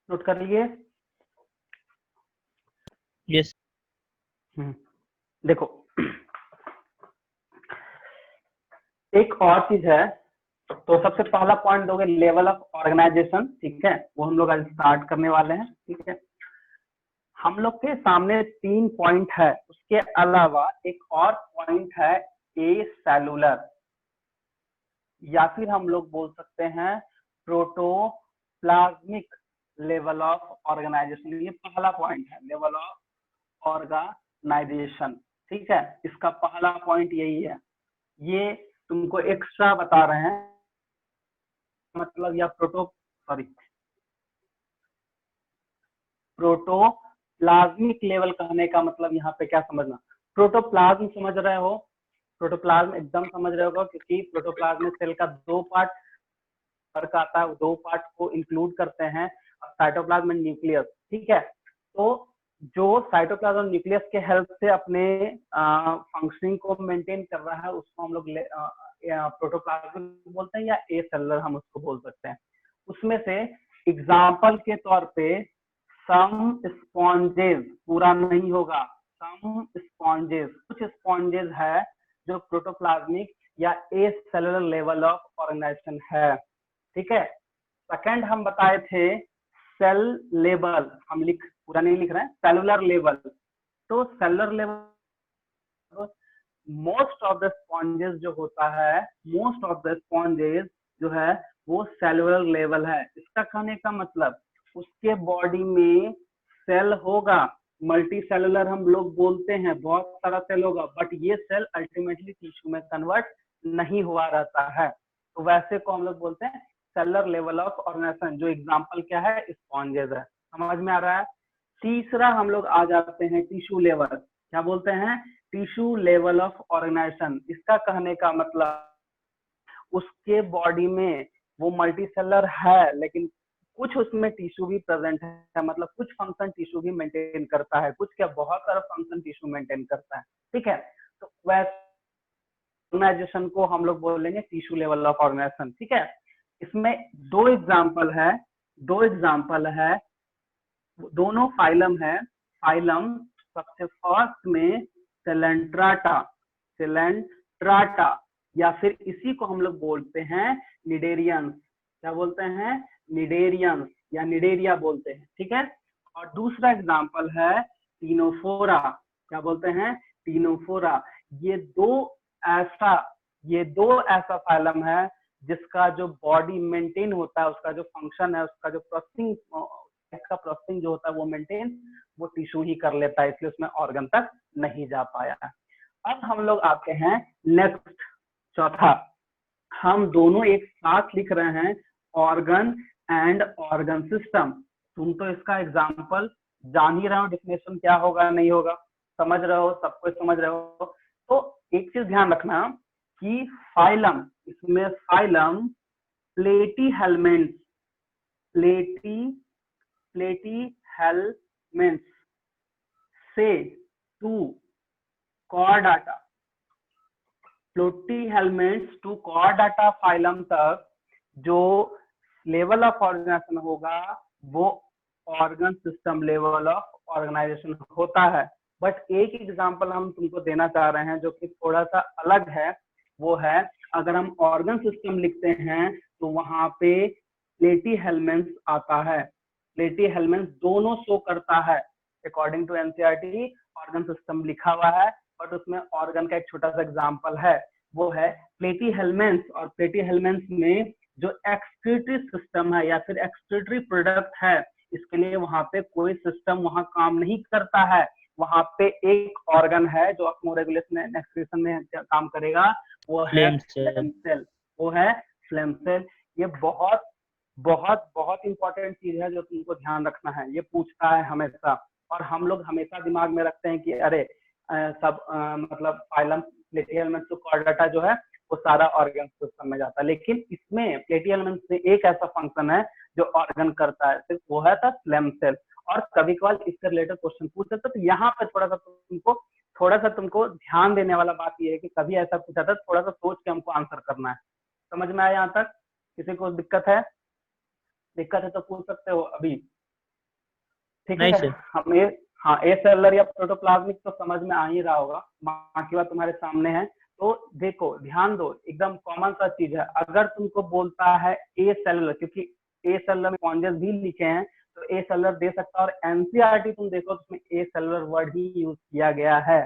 [SPEAKER 1] नोट कर लिए?
[SPEAKER 8] Yes.
[SPEAKER 1] देखो एक और चीज है, तो सबसे पहला पॉइंट दोगे लेवल ऑफ ऑर्गेनाइजेशन, ठीक है, वो हम लोग आज स्टार्ट करने वाले हैं, ठीक है। हम लोग के सामने 3 पॉइंट है, उसके अलावा एक और पॉइंट है ए सेलुलर, या फिर हम लोग बोल सकते हैं प्रोटोप्लाज्मिक लेवल ऑफ ऑर्गेनाइजेशन। ये पहला पॉइंट है, लेवल ऑफ ऑर्गेनाइजेशन, ठीक है। इसका पहला पॉइंट यही है, ये तुमको एक्स्ट्रा बता रहे हैं, मतलब या प्रोटोप्लाज्मिक लेवल कहने का मतलब यहाँ पे क्या समझना, प्रोटोप्लाज्म समझ रहे हो, प्रोटोप्लाज्म एकदम समझ रहे होगा, क्योंकि प्रोटोप्लाज्म में सेल का 2 पार्ट फर्क आता है, 2 पार्ट को इंक्लूड करते हैं, साइटोप्लाज्म एंड न्यूक्लियस, ठीक है। तो जो साइटोप्लाज्म और न्यूक्लियस के हेल्प से अपने फंक्शनिंग को मेंटेन कर रहा है, उसको हम लोग प्रोटोप्लाज्म बोलते हैं, या ए सेलुलर हम उसको बोल सकते हैं। उसमें से एग्जाम्पल के तौर पे सम स्पॉन्जेस, पूरा नहीं होगा, सम स्पॉन्जेस, कुछ स्पॉन्जेस है जो प्रोटोप्लाज्मिक या ए सेलुलर लेवल ऑफ ऑर्गेनाइजेशन है, ठीक है। सेकंड हम बताए थे सेल लेवल, हम पूरा नहीं लिख रहे हैं, सेलुलर लेवल। तो cellular level most of the sponges जो होता है, मोस्ट ऑफ द स्पॉन्जेस जो है वो सेलुलर लेवल है। इसका कहने का मतलब उसके बॉडी में सेल होगा, मल्टी सेलुलर हम लोग बोलते हैं, बहुत सारा सेल होगा, बट ये सेल अल्टीमेटली टिश्यू में कन्वर्ट नहीं हुआ रहता है, तो वैसे को हम लोग बोलते हैं सेलुलर लेवल ऑफ ऑर्गेनाइजेशन, जो एग्जांपल क्या है, स्पॉन्जेस है। समझ में आ रहा है? तीसरा हम लोग आ जाते हैं टिश्यू लेवल, क्या बोलते हैं, टिश्यू लेवल ऑफ ऑर्गेनाइजेशन। इसका कहने का मतलब उसके बॉडी में वो मल्टी सेलुलर है, लेकिन कुछ उसमें टिश्यू भी प्रेजेंट है, मतलब कुछ फंक्शन टिश्यू भी मेंटेन करता है, कुछ क्या बहुत सारा फंक्शन टिश्यू मेंटेन करता है, ठीक है। तो वैसे ऑर्गेनाइजेशन को हम लोग बोलेंगे टिश्यू लेवल ऑफ ऑर्गेनाइजेशन, ठीक है। इसमें 2 एग्जाम्पल है, दोनों फाइलम है। फाइलम सबसे फर्स्ट में सेलेंट्राटा, या फिर इसी को हम लोग बोलते हैं निडेरियंस, क्या बोलते हैं, निडेरियंस या निडेरिया बोलते हैं, ठीक है। और दूसरा एग्जाम्पल है टीनोफोरा, क्या बोलते हैं, टीनोफोरा। ये दो ऐसा फाइलम है जिसका जो बॉडी मेंटेन होता है, उसका जो फंक्शन है, उसका जो प्रोसेसिंग जो होता है वो मेंटेन वो टिश्यू ही कर लेता है, इसलिए उसमें ऑर्गन तक नहीं जा पाया है। अब हम लोग आते हैं नेक्स्ट, चौथा, हम दोनों एक साथ लिख रहे हैं ऑर्गन एंड ऑर्गन सिस्टम। तुम तो इसका एग्जाम्पल जान ही रहे हो, डेफिनेशन क्या होगा नहीं होगा, समझ रहे हो, सब कुछ समझ रहे हो। तो एक चीज ध्यान रखना कि फाइलम, इसमें फाइलम प्लेटीहेलमिन्ट्स से to Chordata, Platyhelminthes to Chordata phylum तक जो लेवल ऑफ ऑर्गेनाइजेशन होगा वो organ system level of organisation होता है। बट एक एग्जांपल हम तुमको देना चाह रहे हैं जो कि थोड़ा सा अलग है, वो है अगर हम ऑर्गन सिस्टम लिखते हैं तो वहां पे प्लेटीहेलमिन्ट्स आता है, प्लेटी हेलमेंट्स दोनों शो करता है। According to NCERT organ system लिखा हुआ है, बट उसमें ऑर्गन का एक छोटा सा एग्जांपल है, वो है प्लेटी हेलमेंट्स। और प्लेटी हेलमेंट्स में जो एक्सक्रीटरी सिस्टम है या फिर एक्सक्रीटरी प्रोडक्ट है, इसके लिए वहां पे कोई सिस्टम वहां काम नहीं करता है। वहां पे एक ऑर्गन है जो ऑस्मोरेगुलेशन एंड एक्सक्रीशन में काम करेगा, वो है फ्लेम सेल। वो है फ्लेम सेल। ये बहुत बहुत बहुत इंपॉर्टेंट चीज है जो तुमको ध्यान रखना है, ये पूछता है हमेशा। और हम लोग हमेशा दिमाग में रखते हैं कि अरे मतलब फाइलम प्लेटी हेलमेंट्स तो कॉर्डाटा जो है वो सारा ऑर्गन सिस्टम में जाता है, लेकिन इसमें प्लेटी हेलमेंट्स में एक ऐसा फंक्शन है जो ऑर्गन करता है, सिर्फ वो है फ्लेम सेल। और कभी कभार इससे रिलेटेड क्वेश्चन पूछ सकते, तो यहाँ पे थोड़ा सा तुमको ध्यान देने वाला बात ये है कि कभी ऐसा पूछा था, थोड़ा सा सोच के हमको आंसर करना है। समझ में आया यहाँ तक? किसी को दिक्कत है? दिक्कत है तो पूछ सकते हो अभी, ठीक है? हमें हाँ ए सेलुलर या प्रोटोप्लाज्मिक तो समझ में आ ही रहा होगा, बाकी बात तुम्हारे सामने है। तो देखो ध्यान दो, एकदम कॉमन सा चीज है। अगर तुमको बोलता है ए सेलुलर, क्योंकि ए सेलुलर में स्पॉन्जेस भी लिखे हैं, तो ए सेलुलर दे सकता है। और एनसीईआरटी तुम देखो तो उसमें ए सेलुलर वर्ड ही यूज किया गया है,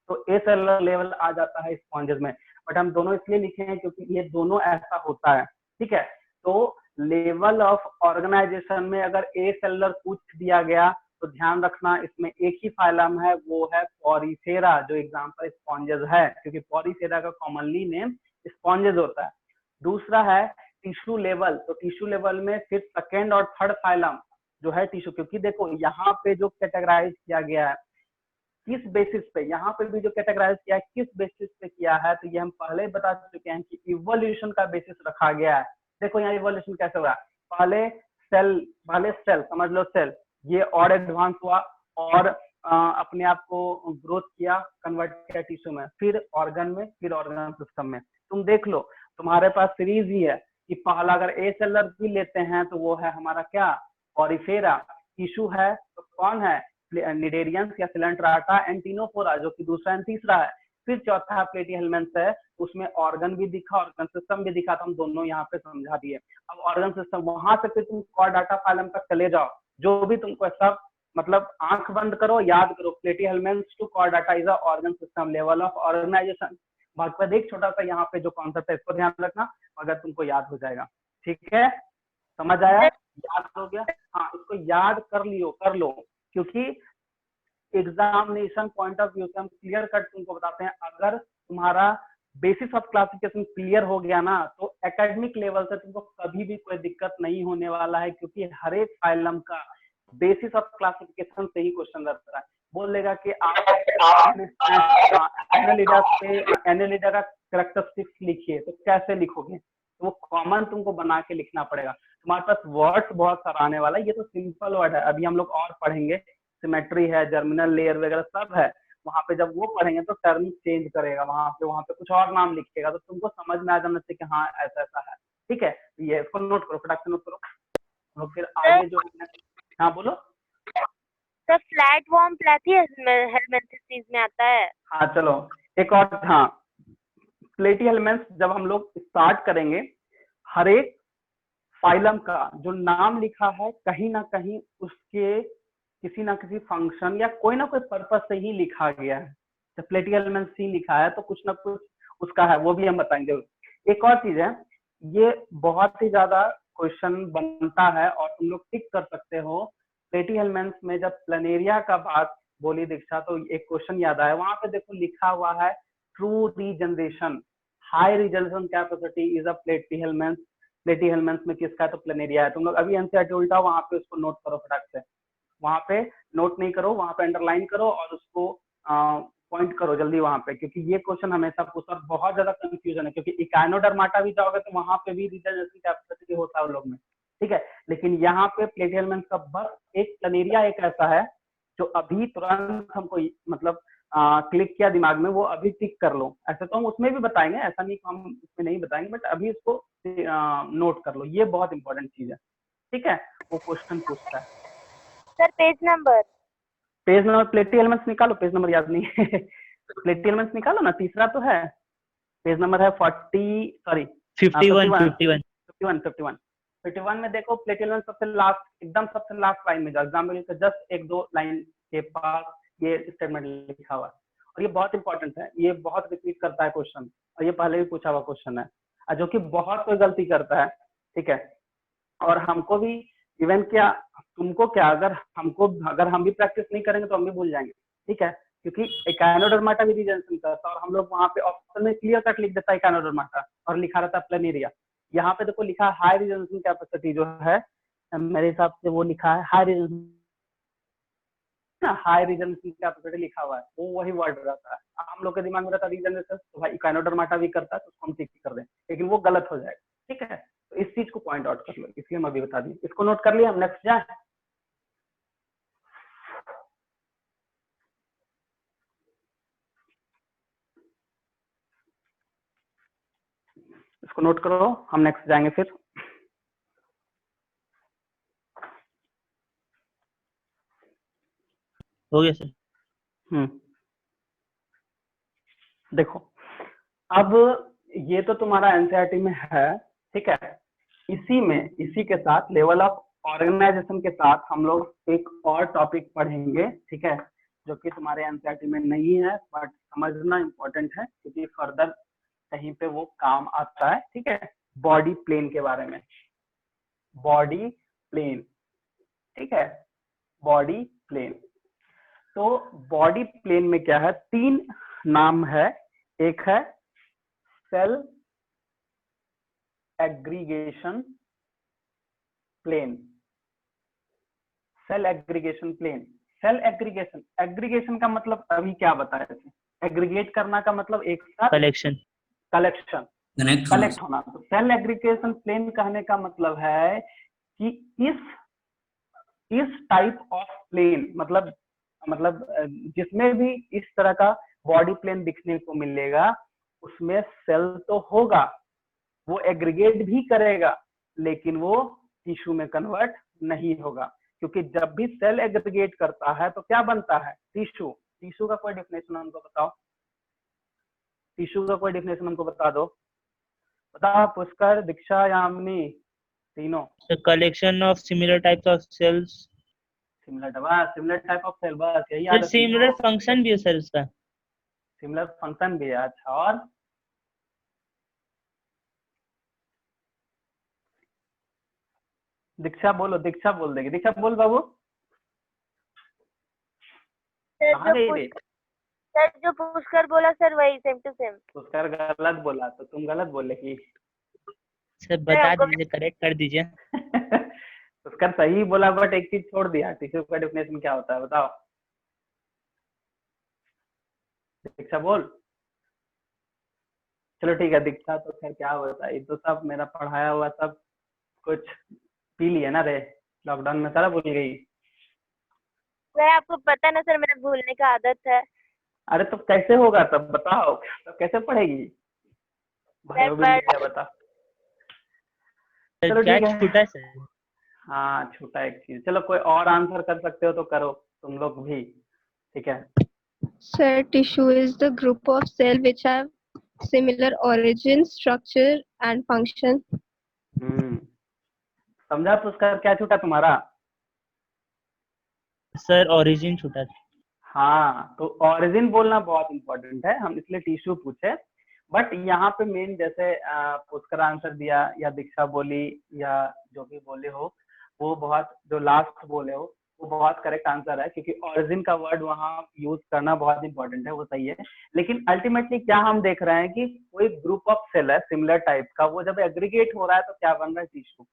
[SPEAKER 1] तो ए सेलुलर लेवल आ जाता है स्पॉन्जेस में। बट हम दोनों इसलिए लिखे हैं क्योंकि ये दोनों ऐसा होता है, ठीक है? तो लेवल ऑफ ऑर्गेनाइजेशन में अगर ए सेलुलर पूछ दिया गया तो ध्यान रखना इसमें एक ही फाइलम है, वो है पॉरीफेरा, जो एग्जांपल स्पॉन्जेस है, क्योंकि पॉरीफेरा का कॉमनली नेम स्पॉन्जेस होता है। दूसरा है टिश्यू लेवल, तो टिश्यू लेवल में फिर सेकेंड और थर्ड फाइलम जो है टिश्यू, क्योंकि देखो यहाँ पे जो कैटेगराइज किया गया है किस बेसिस पे, यहाँ पे भी जो कैटेगराइज किया है किस बेसिस पे किया है, तो ये हम पहले ही बता चुके हैं कि इवोल्यूशन का बेसिस रखा गया है। देखो यहाँ इवोल्यूशन कैसे हुआ, पहले सेल समझ लो सेल, ये और एडवांस हुआ और अपने आप को ग्रोथ किया, कन्वर्ट किया टिश्यू में, फिर ऑर्गन में, फिर ऑर्गन सिस्टम में। तुम देख लो तुम्हारे पास सीरीज ही है कि पहला अगर ए सेलुलर भी लेते हैं तो वो है हमारा क्या, पॉरीफेरा। टिश्यू है तो कौन है, निडेरियंस या सिलेंट्राटा, एंटीनोफोरा जो कि दूसरा एंड तीसरा है। फिर चौथा है प्लेटी हेलमेंट्स है, उसमें ऑर्गन भी दिखा, ऑर्गन सिस्टम भी दिखा, तो हम दोनों यहाँ पे समझा दिए। अब ऑर्गन सिस्टम वहां से फिर तुम कॉर्डाटा फाइलम तक चले जाओ, जो भी तुमको सब मतलब आंख बंद करो, याद करो, platyhelminthes to Chordata is a organ system level of organization. बाकी देख छोटा सा यहाँ पे जो कॉन्सेप्ट है इसको ध्यान रखना, अगर तुमको याद हो जाएगा, ठीक है? समझ आया? याद हो गया? हाँ, इसको याद कर लो, क्योंकि एग्जामिनेशन पॉइंट ऑफ व्यू से हम क्लियर कट तुमको बताते हैं, अगर तुम्हारा बेसिस ऑफ क्लासिफिकेशन क्लियर हो गया ना, तो एकेडमिक लेवल से तुमको कभी भी कोई दिक्कत नहीं होने वाला है, क्योंकि हर एक फाइलम का बेसिस ऑफ क्लासिफिकेशन से ही क्वेश्चन रहता है। बोलेगा कि आप एनालिडा का कैरेक्टरिस्टिक्स लिखिए, तो कैसे लिखोगे? तो वो कॉमन तुमको बना के लिखना पड़ेगा। तुम्हारे पास वर्ड्स बहुत सारा आने वाला है, ये तो सिंपल वर्ड है, अभी हम लोग और पढ़ेंगे, सिमेट्री है, जर्मिनल लेयर वगैरह सब है, वहां पे जब वो पढ़ेंगे तो टर्म चेंज करेगा, वहां पे कुछ और नाम लिखेगा, तो तुमको समझ में आ जाना चाहिए कि हाँ ऐसा ऐसा है, ठीक है? ये इसको नोट करो, फटाक से नोट करो। तो फिर आगे जो, हाँ बोलो।
[SPEAKER 3] तो फ्लैट वॉर्म प्लेटी हेलमेंथिस में आता है।
[SPEAKER 1] हाँ चलो एक और, हाँ प्लेटी हेलमेंट्स जब हम लोग स्टार्ट करेंगे, हर एक फाइलम का जो नाम लिखा है कहीं ना कहीं उसके किसी ना किसी फंक्शन या कोई ना कोई पर्पस से ही लिखा गया है। जब प्लेटी हेलमेंट्स ही लिखा है तो कुछ ना कुछ उसका है, वो भी हम बताएंगे। एक और चीज है, ये बहुत ही ज्यादा क्वेश्चन बनता है और तुम लोग टिक कर सकते हो। प्लेटी हेलमेंट्स में जब प्लेनेरिया का बात बोली दीक्षा, तो एक क्वेश्चन याद आया, वहां पे देखो लिखा हुआ है true regeneration, high resolution capacity is a Platyhelminthes. प्लेटी हेलमेंट्स में किसका, तो प्लेनेरिया है। तुम लोग अभी एनसीईआरटी उल्टा, वहां पे उसको नोट करो फटाक से, वहां पे नोट नहीं करो, वहां पे अंडरलाइन करो और उसको पॉइंट करो जल्दी वहां पे, क्योंकि ये क्वेश्चन हमेशा पूछता है, बहुत ज्यादा कंफ्यूजन है, क्योंकि इकाइनोडर्माटा भी जाओगे तो वहां पे भी रिजनरेशन कैपेसिटी होता है उन लोग में, ठीक है? लेकिन यहाँ पे प्लेटी हेलमेंट्स का बस एक प्लेनेरिया एक ऐसा है जो अभी तुरंत हमको मतलब क्लिक किया दिमाग में, वो अभी टिक कर लो। ऐसे तो हम उसमें भी बताएंगे, ऐसा नहीं हम उसमें नहीं बताएंगे, बट अभी इसको नोट कर लो, ये बहुत इंपॉर्टेंट चीज है, ठीक है? वो क्वेश्चन पूछता है।
[SPEAKER 3] सर पेज नंबर
[SPEAKER 1] प्लेटी हेलमेंट्स निकालो, पेज नंबर याद नहीं है। प्लेटी हेलमेंट्स निकालो ना, तीसरा तो है, पेज नंबर है 51। 51 में देखो प्लेटिनम सबसे लास्ट, एकदम सबसे लास्ट लाइन में जाओ, एग्जाम्पल जस्ट एक दो लाइन के पास ये स्टेटमेंट लिखा हुआ है, और ये बहुत इंपॉर्टेंट है, ये बहुत रिपीट करता है क्वेश्चन, और ये पहले भी पूछा हुआ क्वेश्चन है, और जो कि बहुत कोई गलती करता है, ठीक है। और हमको भी इवन क्या, तुमको क्या, अगर हम भी प्रैक्टिस नहीं करेंगे तो हम भी भूल जाएंगे, ठीक है, क्योंकि एकाइनोडर्माटा भी रीजनरेशन करता है, और हम लोग वहाँ पे ऑप्शन में क्लियर कट लिख देता है एकाइनोडर्माटा, और लिखा रहता है प्लेनेरिया। यहाँ पे देखो लिखा है हाई रीजनरेशन कैपेसिटी जो है, मेरे हिसाब से वो लिखा है हाई रीजनरेशन कैपेसिटी लिखा हुआ है, वो वही वर्ड रहता है। हम लोग के दिमाग में रहता है रीजनरेशन, तो भाई एकाइनोडर्माटा भी करता है, तो उसको हम ठीक कर दें, लेकिन वो गलत हो जाएगा, ठीक है। तो इस चीज को पॉइंट आउट कर लो, इसलिए मैं अभी बता दी, इसको नोट कर लिया हम, नेक्स्ट जाए। इसको नोट करो, हम नेक्स्ट जाएंगे फिर।
[SPEAKER 8] हो गया सर।
[SPEAKER 1] देखो अब ये तो तुम्हारा एनसीईआरटी में है, ठीक है। इसी के साथ लेवल ऑफ ऑर्गेनाइजेशन के साथ हम लोग एक और टॉपिक पढ़ेंगे, ठीक है, जो कि तुम्हारे एनसीईआरटी में नहीं है, बट समझना इम्पोर्टेंट है क्योंकि फर्दर कहीं पे वो काम आता है, ठीक है। बॉडी प्लेन के बारे में, बॉडी प्लेन, ठीक है, बॉडी प्लेन। तो बॉडी प्लेन में क्या है, 3 नाम है, एक है cell aggregation plan, cell aggregation plan, cell aggregation, aggregation का मतलब अभी क्या बताया थे, एग्रीगेट करना का मतलब एक साथ
[SPEAKER 8] कलेक्शन
[SPEAKER 1] कलेक्ट होना। तो सेल एग्रीगेशन प्लेन कहने का मतलब है कि इस टाइप ऑफ प्लेन, मतलब जिसमें भी इस तरह का बॉडी प्लेन दिखने को मिलेगा, उसमें सेल तो होगा, वो एग्रीगेट भी करेगा, लेकिन वो टिश्यू में कन्वर्ट नहीं होगा, क्योंकि जब भी सेल एग्रीगेट करता है तो क्या बनता है, टिश्यू। टिश्यू का कोई डेफिनेशन हमको बताओ, टिश्यू का कोई डेफिनेशन हमको बता दो, बताओ पुष्कर, दीक्षा, यामिनी, तीनों।
[SPEAKER 8] Collection of similar types of cells,
[SPEAKER 1] similar type of cell, बस यही याद रखना।
[SPEAKER 8] सिमिलर फंक्शन भी है सर उसका,
[SPEAKER 1] सिमिलर फंक्शन भी है, अच्छा। और दीक्षा बोलो, दीक्षा बोल देगी, दीक्षा बोल बाबू। कहाँ गई रे?
[SPEAKER 3] सर जो पुष्कर बोला सर वही सेम टू सेम।
[SPEAKER 1] पुष्कर गलत बोला, तो तुम गलत बोलेगी।
[SPEAKER 8] सर बता दीजिए, करेक्ट कर दीजिए।
[SPEAKER 1] पुष्कर सही बोला, बट एक चीज छोड़ दिया, टिश्यू का डेफिनेशन क्या होता है बताओ। दीक्षा बोल। चलो ठीक है, दीक्षा तो खैर क्या होता है, ये तो सब मेरा पढ़ाया हुआ सब कुछ पी लिया ना रे, लॉकडाउन में सारा भूल गई।
[SPEAKER 3] सर आपको पता ना सर, मेरा भूलने का आदत है।
[SPEAKER 1] अरे तो कैसे होगा तब बताओ, तब कैसे पढ़ेगी, भाई वो भी क्या बता। चलो
[SPEAKER 8] क्या
[SPEAKER 1] ठीक है,
[SPEAKER 8] छूटा है सर?
[SPEAKER 1] हाँ छूटा एक चीज। चलो कोई और आंसर कर सकते हो तो करो तुम लोग भी, ठीक है।
[SPEAKER 5] Sir, tissue is the group of cell which have similar origin, structure and function.
[SPEAKER 1] समझा पुष्कर, क्या छूटा तुम्हारा?
[SPEAKER 8] सर ओरिजिन छूटा था।
[SPEAKER 1] हाँ, तो ओरिजिन बोलना बहुत इंपॉर्टेंट है, हम इसलिए टिश्यू पूछे, बट यहाँ पे मेन जैसे पुष्कर आंसर दिया या दीक्षा बोली या जो भी बोले हो, वो बहुत, जो लास्ट बोले हो वो बहुत करेक्ट आंसर है, क्योंकि ओरिजिन का वर्ड वहाँ यूज करना बहुत इंपॉर्टेंट है, वो सही है। लेकिन अल्टीमेटली क्या हम देख रहे हैं कि कोई ग्रुप ऑफ सेल है सिमिलर टाइप का, वो जब एग्रीगेट हो रहा है तो क्या बन रहा है, tissue.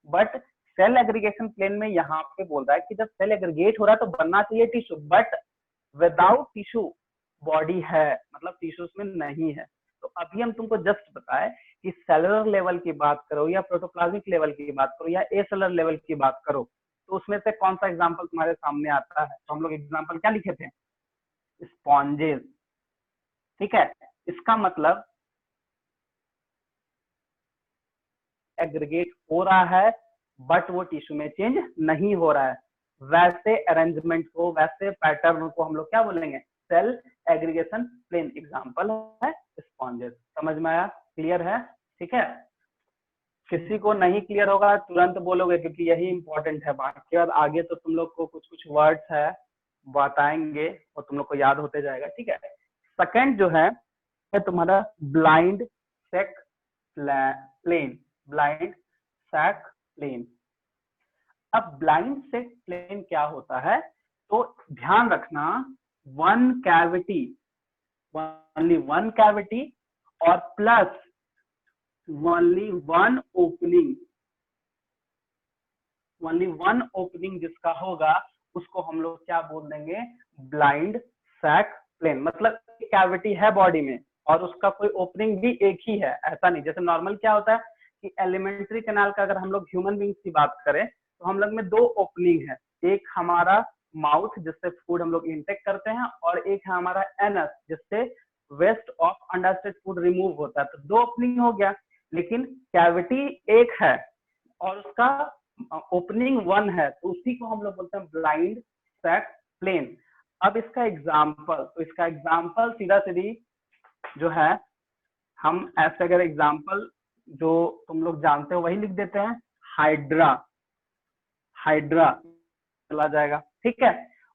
[SPEAKER 1] But cell aggregation plan में यहाँ पे बोल रहा है कि जब सेल एग्रीगेट हो रहा है तो बनना चाहिए tissue, but without tissue body है, मतलब टिश्यू में नहीं है। तो अभी हम तुमको जस्ट बताए कि सेलुलर लेवल की बात करो या प्रोटोप्लाज्मिक लेवल की बात करो या ए सेलुलर लेवल की बात करो, तो उसमें से कौन सा एग्जांपल तुम्हारे सामने आता है। तो हम लोग एग्जांपल क्या लिखे थे, स्पॉन्जेस, ठीक है। इसका मतलब एग्रीगेट हो रहा है बट वो टिश्यू में चेंज नहीं हो रहा है, वैसे अरेंजमेंट को, वैसे पैटर्न को हम लोग क्या बोलेंगे, सेल एग्रीगेशन प्लेन। एग्जांपल है स्पॉन्जेस। समझ में आया, क्लियर है, ठीक है। किसी को नहीं क्लियर होगा तुरंत बोलोगे, क्योंकि यही इंपॉर्टेंट है। बाकी बाद आगे तो तुम लोग को कुछ कुछ वर्ड्स है बताएंगे और तुम लोग को याद होते जाएगा, ठीक है। सेकंड जो है तुम्हारा blind sac plan, blind sac plan. अब ब्लाइंड सेक प्लेन क्या होता है, तो ध्यान रखना one cavity, only one cavity और plus only one opening, only one opening जिसका होगा उसको हम लोग क्या बोल देंगे, ब्लाइंड सैक प्लेन। मतलब कैविटी है बॉडी में और उसका कोई ओपनिंग भी एक ही है, ऐसा नहीं। जैसे नॉर्मल क्या होता है कि एलिमेंट्री कैनाल का अगर हम लोग ह्यूमन बींग्स की बात करें तो हम लोग में दो ओपनिंग है, एक हमारा माउथ जिससे फूड हम लोग इंटेक करते हैं और एक है हमारा एनस जिससे वेस्ट ऑफ अंडरस्टेड फूड रिमूव होता है। तो दो ओपनिंग हो गया, लेकिन कैविटी एक है और उसका ओपनिंग वन है, तो उसी को हम लोग बोलते हैं ब्लाइंड सैक प्लेन। अब इसका एग्जाम्पल, तो इसका एग्जाम्पल सीधा सीधी जो है हम ऐसे अगर एग्जाम्पल जो तुम लोग जानते हो वही लिख देते हैं, हाइड्रा, हाइड्रा चला जाएगा, ठीक है।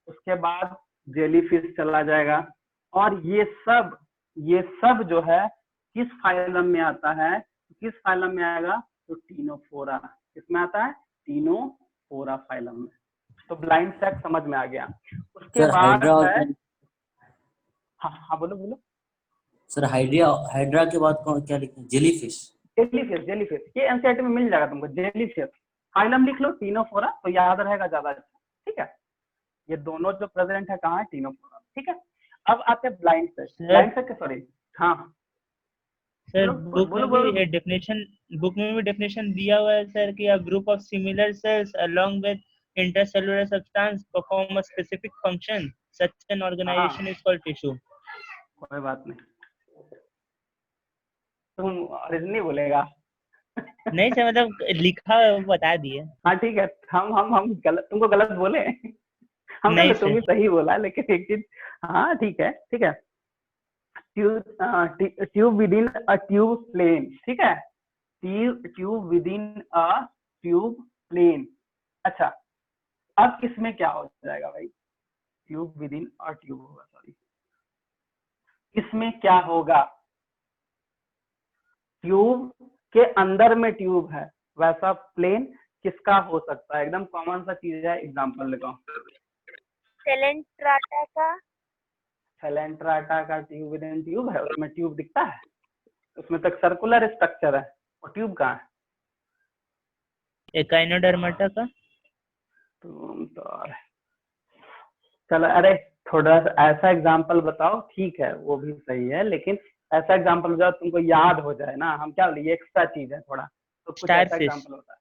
[SPEAKER 1] उसके बाद जेलीफिश चला जाएगा। और ये सब जो है किस फाइलम में आता है, किस फाइलम में आएगा, तो टीनोफोरा। किसमें आता है, टीनोफोरा फाइलम में। तो ब्लाइंड सैक समझ में आ गया। उसके
[SPEAKER 2] सर
[SPEAKER 1] बाद
[SPEAKER 2] हाइड्रा और
[SPEAKER 1] है, हाँ बोलो बोलो।
[SPEAKER 2] सर हाइड्रा के बाद क्या लिखना है, जेलीफिश?
[SPEAKER 1] जेलीफिश, जेलीफिश ये एनसीईआरटी में मिल जाएगा तुमको। जेलीफिश फाइलम लिख लो टीनोफोरा, तो याद रहेगा ज्यादा अच्छा, ठीक है। ये दोनों जो प्रेजेंट है कहाँ है, टीनोफोरा, ठीक है। अब आते हैं blind sac, blind sac sorry, हाँ
[SPEAKER 8] सर
[SPEAKER 1] बोलो बोलो।
[SPEAKER 8] बुक में भी डेफिनेशन दिया हुआ है सर कि a group of similar cells along with intercellular substance perform a specific function, such an organization is called tissue.
[SPEAKER 1] कोई बात नहीं, तुम ओरिजिनली बोलेगा।
[SPEAKER 8] नहीं सर, मतलब लिखा है वो बता दिए।
[SPEAKER 1] हाँ ठीक है, हम गलत, तुमको गलत बोले हम
[SPEAKER 8] नहीं
[SPEAKER 1] तुम भी
[SPEAKER 8] सर।
[SPEAKER 1] सही बोला, लेकिन एक चीज, हाँ ठीक है, ठीक है। Tube within a tube plan, ठीक है, tube within a tube plan. अच्छा, अब इसमें क्या हो जाएगा भाई, tube within a tube होगा, सॉरी, इसमें क्या होगा, ट्यूब के अंदर में ट्यूब है, वैसा प्लेन किसका हो सकता है, एकदम कॉमन सा चीज है, एग्जांपल लगाओ।
[SPEAKER 3] सेलेंट्राटा का,
[SPEAKER 1] सेलेंट्राटा का ट्यूब विद इन ट्यूब है, उसमें ट्यूब दिखता है, उसमें तक सर्कुलर स्ट्रक्चर है, और ट्यूब कहाँ है,
[SPEAKER 8] एकाइनोडर्माटा का।
[SPEAKER 1] तुम तो चलो, अरे थोड़ा सा ऐसा एग्जांपल बताओ, ठीक है वो भी सही है, लेकिन ऐसा एग्जांपल बताओ तुमको याद हो जाए ना, हम क्या बोले, एक्स्ट्रा चीज है थोड़ा, तो कुछ ऐसा
[SPEAKER 8] Starfish।
[SPEAKER 1] एग्जांपल होता है।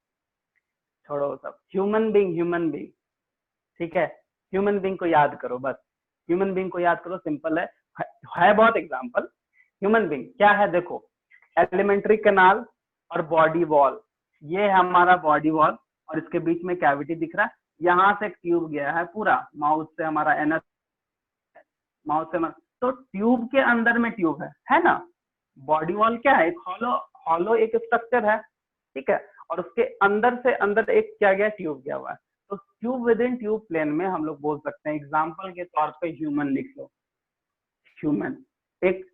[SPEAKER 1] छोड़ो सब, ह्यूमन बीइंग, ठीक है, ह्यूमन बीइंग को याद करो, बस ह्यूमन बीइंग को याद करो, सिंपल है बहुत एग्जांपल। ह्यूमन बीइंग क्या है, देखो, एलिमेंट्री कैनाल और बॉडी वॉल, ये है हमारा बॉडी वॉल और इसके बीच में कैविटी दिख रहा है, यहाँ से एक ट्यूब गया है पूरा, माउथ से हमारा एनस, माउथ से तो ट्यूब के अंदर में ट्यूब है ना। बॉडी वॉल क्या है, एक हॉलो एक स्ट्रक्चर है, ठीक है, और उसके अंदर से अंदर एक क्या गया, ट्यूब गया हुआ है। तो tube within tube plan में हम लोग बोल सकते हैं, एग्जाम्पल के तौर पे ह्यूमन लिख लो, ह्यूमन एक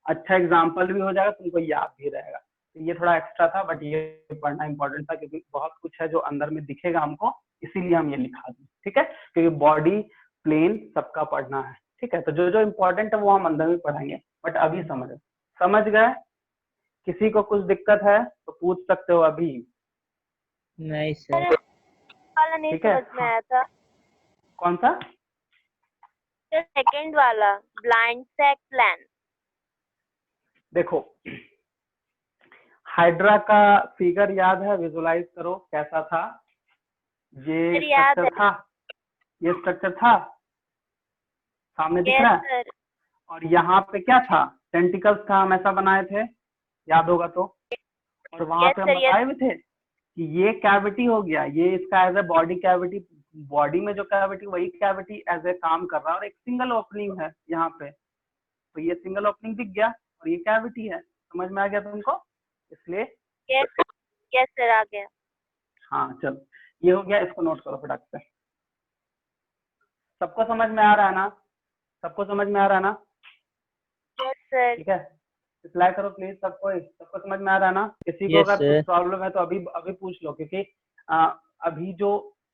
[SPEAKER 1] अच्छा एग्जाम्पल भी हो जाएगा, तुमको याद भी रहेगा। तो ये थोड़ा एक्स्ट्रा था, बट ये पढ़ना इंपॉर्टेंट था, क्योंकि बहुत कुछ है जो अंदर में दिखेगा हमको, इसीलिए हम ये लिखा दें, ठीक है, क्योंकि बॉडी प्लेन सबका पढ़ना है, ठीक है। तो जो जो इम्पोर्टेंट है वो हम अंदर में पढ़ाएंगे, बट अभी समझ गए। किसी को कुछ दिक्कत है तो पूछ सकते हो अभी।
[SPEAKER 8] नहीं सर,
[SPEAKER 3] वाला नहीं
[SPEAKER 1] ठीक है,
[SPEAKER 3] समझ में आया था।
[SPEAKER 1] कौन सा,
[SPEAKER 3] सेकंड वाला ब्लाइंड सैक प्लान।
[SPEAKER 1] देखो हाइड्रा का फिगर याद है, विजुलाइज करो कैसा था, ये
[SPEAKER 3] फिर याद
[SPEAKER 1] स्ट्रक्चर था, ये स्ट्रक्चर था, सामने दिख रहा है,
[SPEAKER 3] सर,
[SPEAKER 1] और यहाँ पे क्या था, टेंटिकल्स था, हम ऐसा बनाए थे, याद होगा तो, और वहां पे हम बताए भी थे कि ये कैविटी हो गया, ये इसका as a body cavity, body में जो कैविटी वही कैविटी एज ए काम कर रहा है, और एक सिंगल ओपनिंग है यहाँ पे, तो ये सिंगल ओपनिंग दिख गया और ये कैविटी है, समझ में आ गया तुमको, इसलिए
[SPEAKER 3] यस सर आ गया।
[SPEAKER 1] हाँ चलो, ये हो गया, इसको नोट करो फटाक से। सबको समझ में आ रहा है ना? सबको समझ में आ रहा है ना?
[SPEAKER 3] Yes sir.
[SPEAKER 1] ठीक है, रिप्लाई करो प्लीज सबको समझ में आ रहा है ना? किसी को
[SPEAKER 8] Yes,
[SPEAKER 1] अगर
[SPEAKER 8] sir.
[SPEAKER 1] कुछ प्रॉब्लम है तो अभी पूछ लो, क्योंकि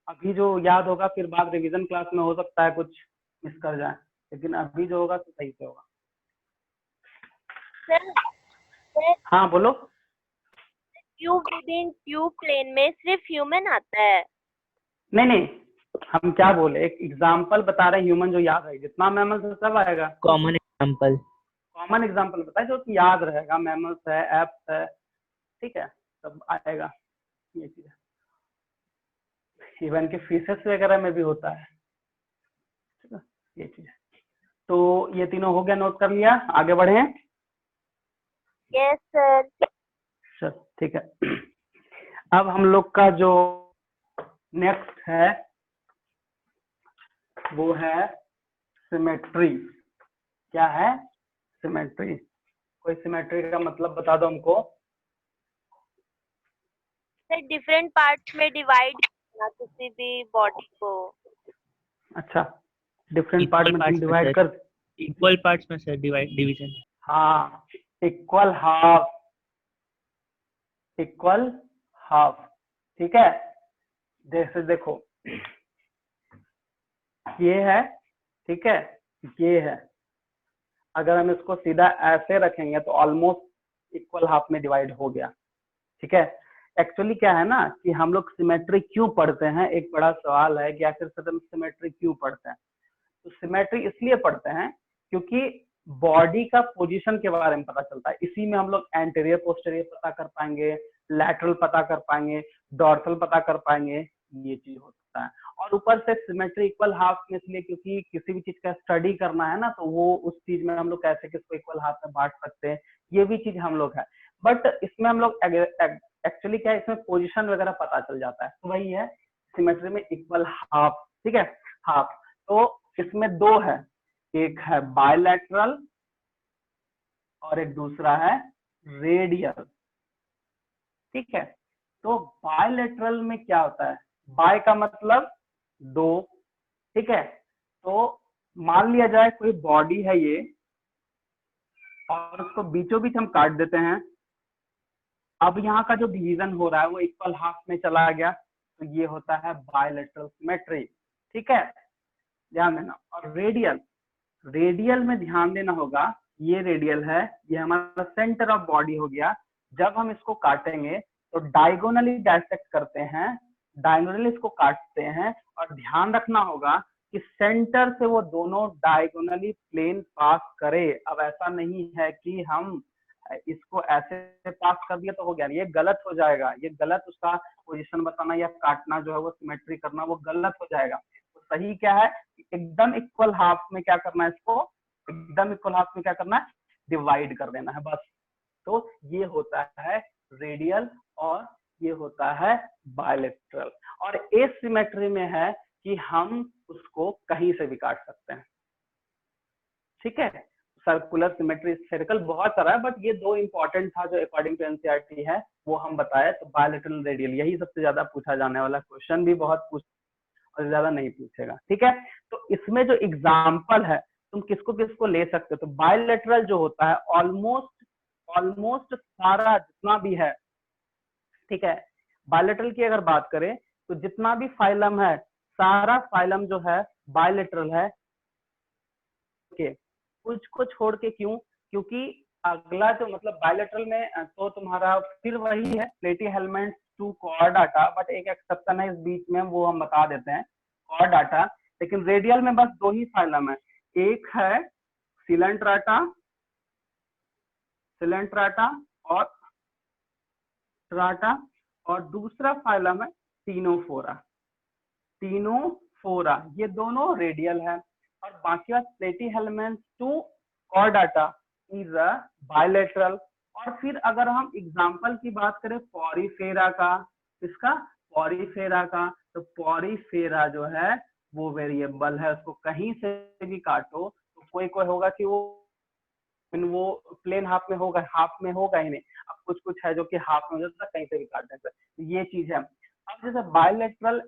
[SPEAKER 1] अभी जो याद होगा फिर बाद रिवीजन क्लास में हो सकता है कुछ मिस कर जाए, लेकिन अभी जो होगा तो सही से होगा।
[SPEAKER 3] सर
[SPEAKER 1] हाँ बोलो।
[SPEAKER 3] Tube within tube plan में सिर्फ ह्यूमन आता है।
[SPEAKER 1] नहीं, हम क्या बोले, एक एग्जाम्पल बता रहे हैं ह्यूमन जो याद है, जितना मैमल्स है सब आएगा।
[SPEAKER 8] Common example.
[SPEAKER 1] कॉमन एग्जाम्पल बताए जो कि याद रहेगा, मैमल्स है, एप्स है, ठीक है, सब आएगा। ये चीज इवन के फिशेस वगैरह में भी होता है, ठीक है, ये चीज। तो ये तीनों हो गया, नोट कर लिया, आगे बढ़े।
[SPEAKER 3] Yes sir.
[SPEAKER 1] चल ठीक है। अब हम लोग का जो नेक्स्ट है वो है सिमेट्री। क्या है? सिमेट्री। कोई सिमेट्री का मतलब बता दो हमको।
[SPEAKER 3] सर डिफरेंट पार्ट्स में डिवाइड करना किसी भी बॉडी को।
[SPEAKER 1] अच्छा, डिफरेंट पार्ट
[SPEAKER 8] Equal
[SPEAKER 1] में
[SPEAKER 8] parts में
[SPEAKER 1] डिवाइड
[SPEAKER 8] sir.
[SPEAKER 1] कर।
[SPEAKER 8] Equal parts में sir division.
[SPEAKER 1] हाँ, इक्वल हाफ, इक्वल हाफ, ठीक है। जैसे देखो ये है, ठीक है, ये है, अगर हम इसको सीधा ऐसे रखेंगे तो ऑलमोस्ट इक्वल हाफ में डिवाइड हो गया, ठीक है। एक्चुअली क्या है ना कि हम लोग सिमेट्री क्यों पढ़ते हैं, एक बड़ा सवाल है कि आखिर हम सिमेट्री क्यों पढ़ते हैं। तो सिमेट्री इसलिए पढ़ते हैं क्योंकि बॉडी का पोजीशन के बारे में पता चलता है। इसी में हम लोग एंटीरियर पोस्टीरियर पता कर पाएंगे, लैटरल पता कर पाएंगे, डॉर्सल पता कर पाएंगे, ये चीज होता है। और ऊपर से सिमेट्री इक्वल हाफ में इसलिए क्योंकि किसी भी चीज का स्टडी करना है ना, तो वो उस चीज में हम लोग कैसे किसको इक्वल हाफ में बांट सकते हैं, ये भी चीज हम लोग है। बट इसमें हम लोग एक्चुअली क्या है, इसमें पोजीशन वगैरह पता चल जाता है, तो वही है सिमेट्री में इक्वल हाफ, ठीक है, हाफ। तो इसमें दो है, एक है बायलैटरल और एक दूसरा है रेडियल, ठीक है। तो बायलैटरल में क्या होता है, बाय का मतलब दो, ठीक है। तो मान लिया जाए कोई बॉडी है ये, और उसको बीचों बीच हम काट देते हैं। अब यहाँ का जो डिवीजन हो रहा है वो इक्वल हाफ में चला गया, तो ये होता है बायलैटरल सिमेट्री, ठीक है, ध्यान देना। और रेडियल, रेडियल में ध्यान देना होगा, ये रेडियल है, ये हमारा सेंटर ऑफ बॉडी हो गया। जब हम इसको काटेंगे तो डायगोनली डायसेक्ट करते हैं, डायगोनली इसको काटते हैं, और ध्यान रखना होगा कि सेंटर से वो दोनों डायगोनली प्लेन पास करे। अब ऐसा नहीं है कि हम इसको ऐसे पास कर दिया तो हो गया, ये गलत हो जाएगा, ये गलत उसका पोजीशन बताना या काटना जो है वो सिमेट्री करना वो गलत हो जाएगा। तो सही क्या है, एकदम इक्वल हाफ में क्या करना है, इसको एकदम इक्वल हाफ में क्या करना है, डिवाइड कर देना है बस। तो ये होता है रेडियल और ये होता है बायलैटरल। और एसिमेट्री में है कि हम उसको कहीं से भी काट सकते हैं, ठीक है। सर्कुलर, सिमेट्री, स्फेरिकल, बहुत सारा है, बट ये दो इंपॉर्टेंट था जो अकॉर्डिंग टू एनसीईआरटी है वो हम बताए। तो बायलैटरल, रेडियल, यही सबसे ज्यादा पूछा जाने वाला क्वेश्चन, भी बहुत पूछ और ज्यादा नहीं पूछेगा, ठीक है। तो इसमें जो एग्जाम्पल है तुम किसको किसको ले सकते हो, तो बायलैटरल जो होता है ऑलमोस्ट सारा जितना भी है, ठीक है। बायलैटरल की अगर बात करें तो जितना भी फाइलम है, सारा फाइलम जो है बायलैटरल है, ओके। कुछ को छोड़ के, क्यों, क्योंकि अगला जो मतलब बायलैटरल में तो तुम्हारा फिर वही है प्लेटीहेलमिन्ट्स टू कॉर्डाटा, बट एक एक्सेप्शन है इस बीच में, वो हम बता देते हैं, कॉर्डाटा। लेकिन रेडियल में बस दो ही फाइलम है, एक है सिलेंट्राटा और ट्राटा, और दूसरा फाइलम है टीनोफोरा, ये दोनों रेडियल है। और बाकी Platyhelminthes to Chordata is a bilateral. और फिर अगर हम एग्जांपल की बात करें पॉरीफेरा का, इसका पॉरीफेरा का, तो पॉरीफेरा जो है वो वेरिएबल है, उसको कहीं से भी काटो तो कोई होगा कि वो फिर वो प्लेन हाफ में होगा ही नहीं। अब कुछ कुछ है जो कि हाफ में हो जाता है, कहीं से भी काट देता है, तो ये चीज है। अब जैसे बायोलेटरल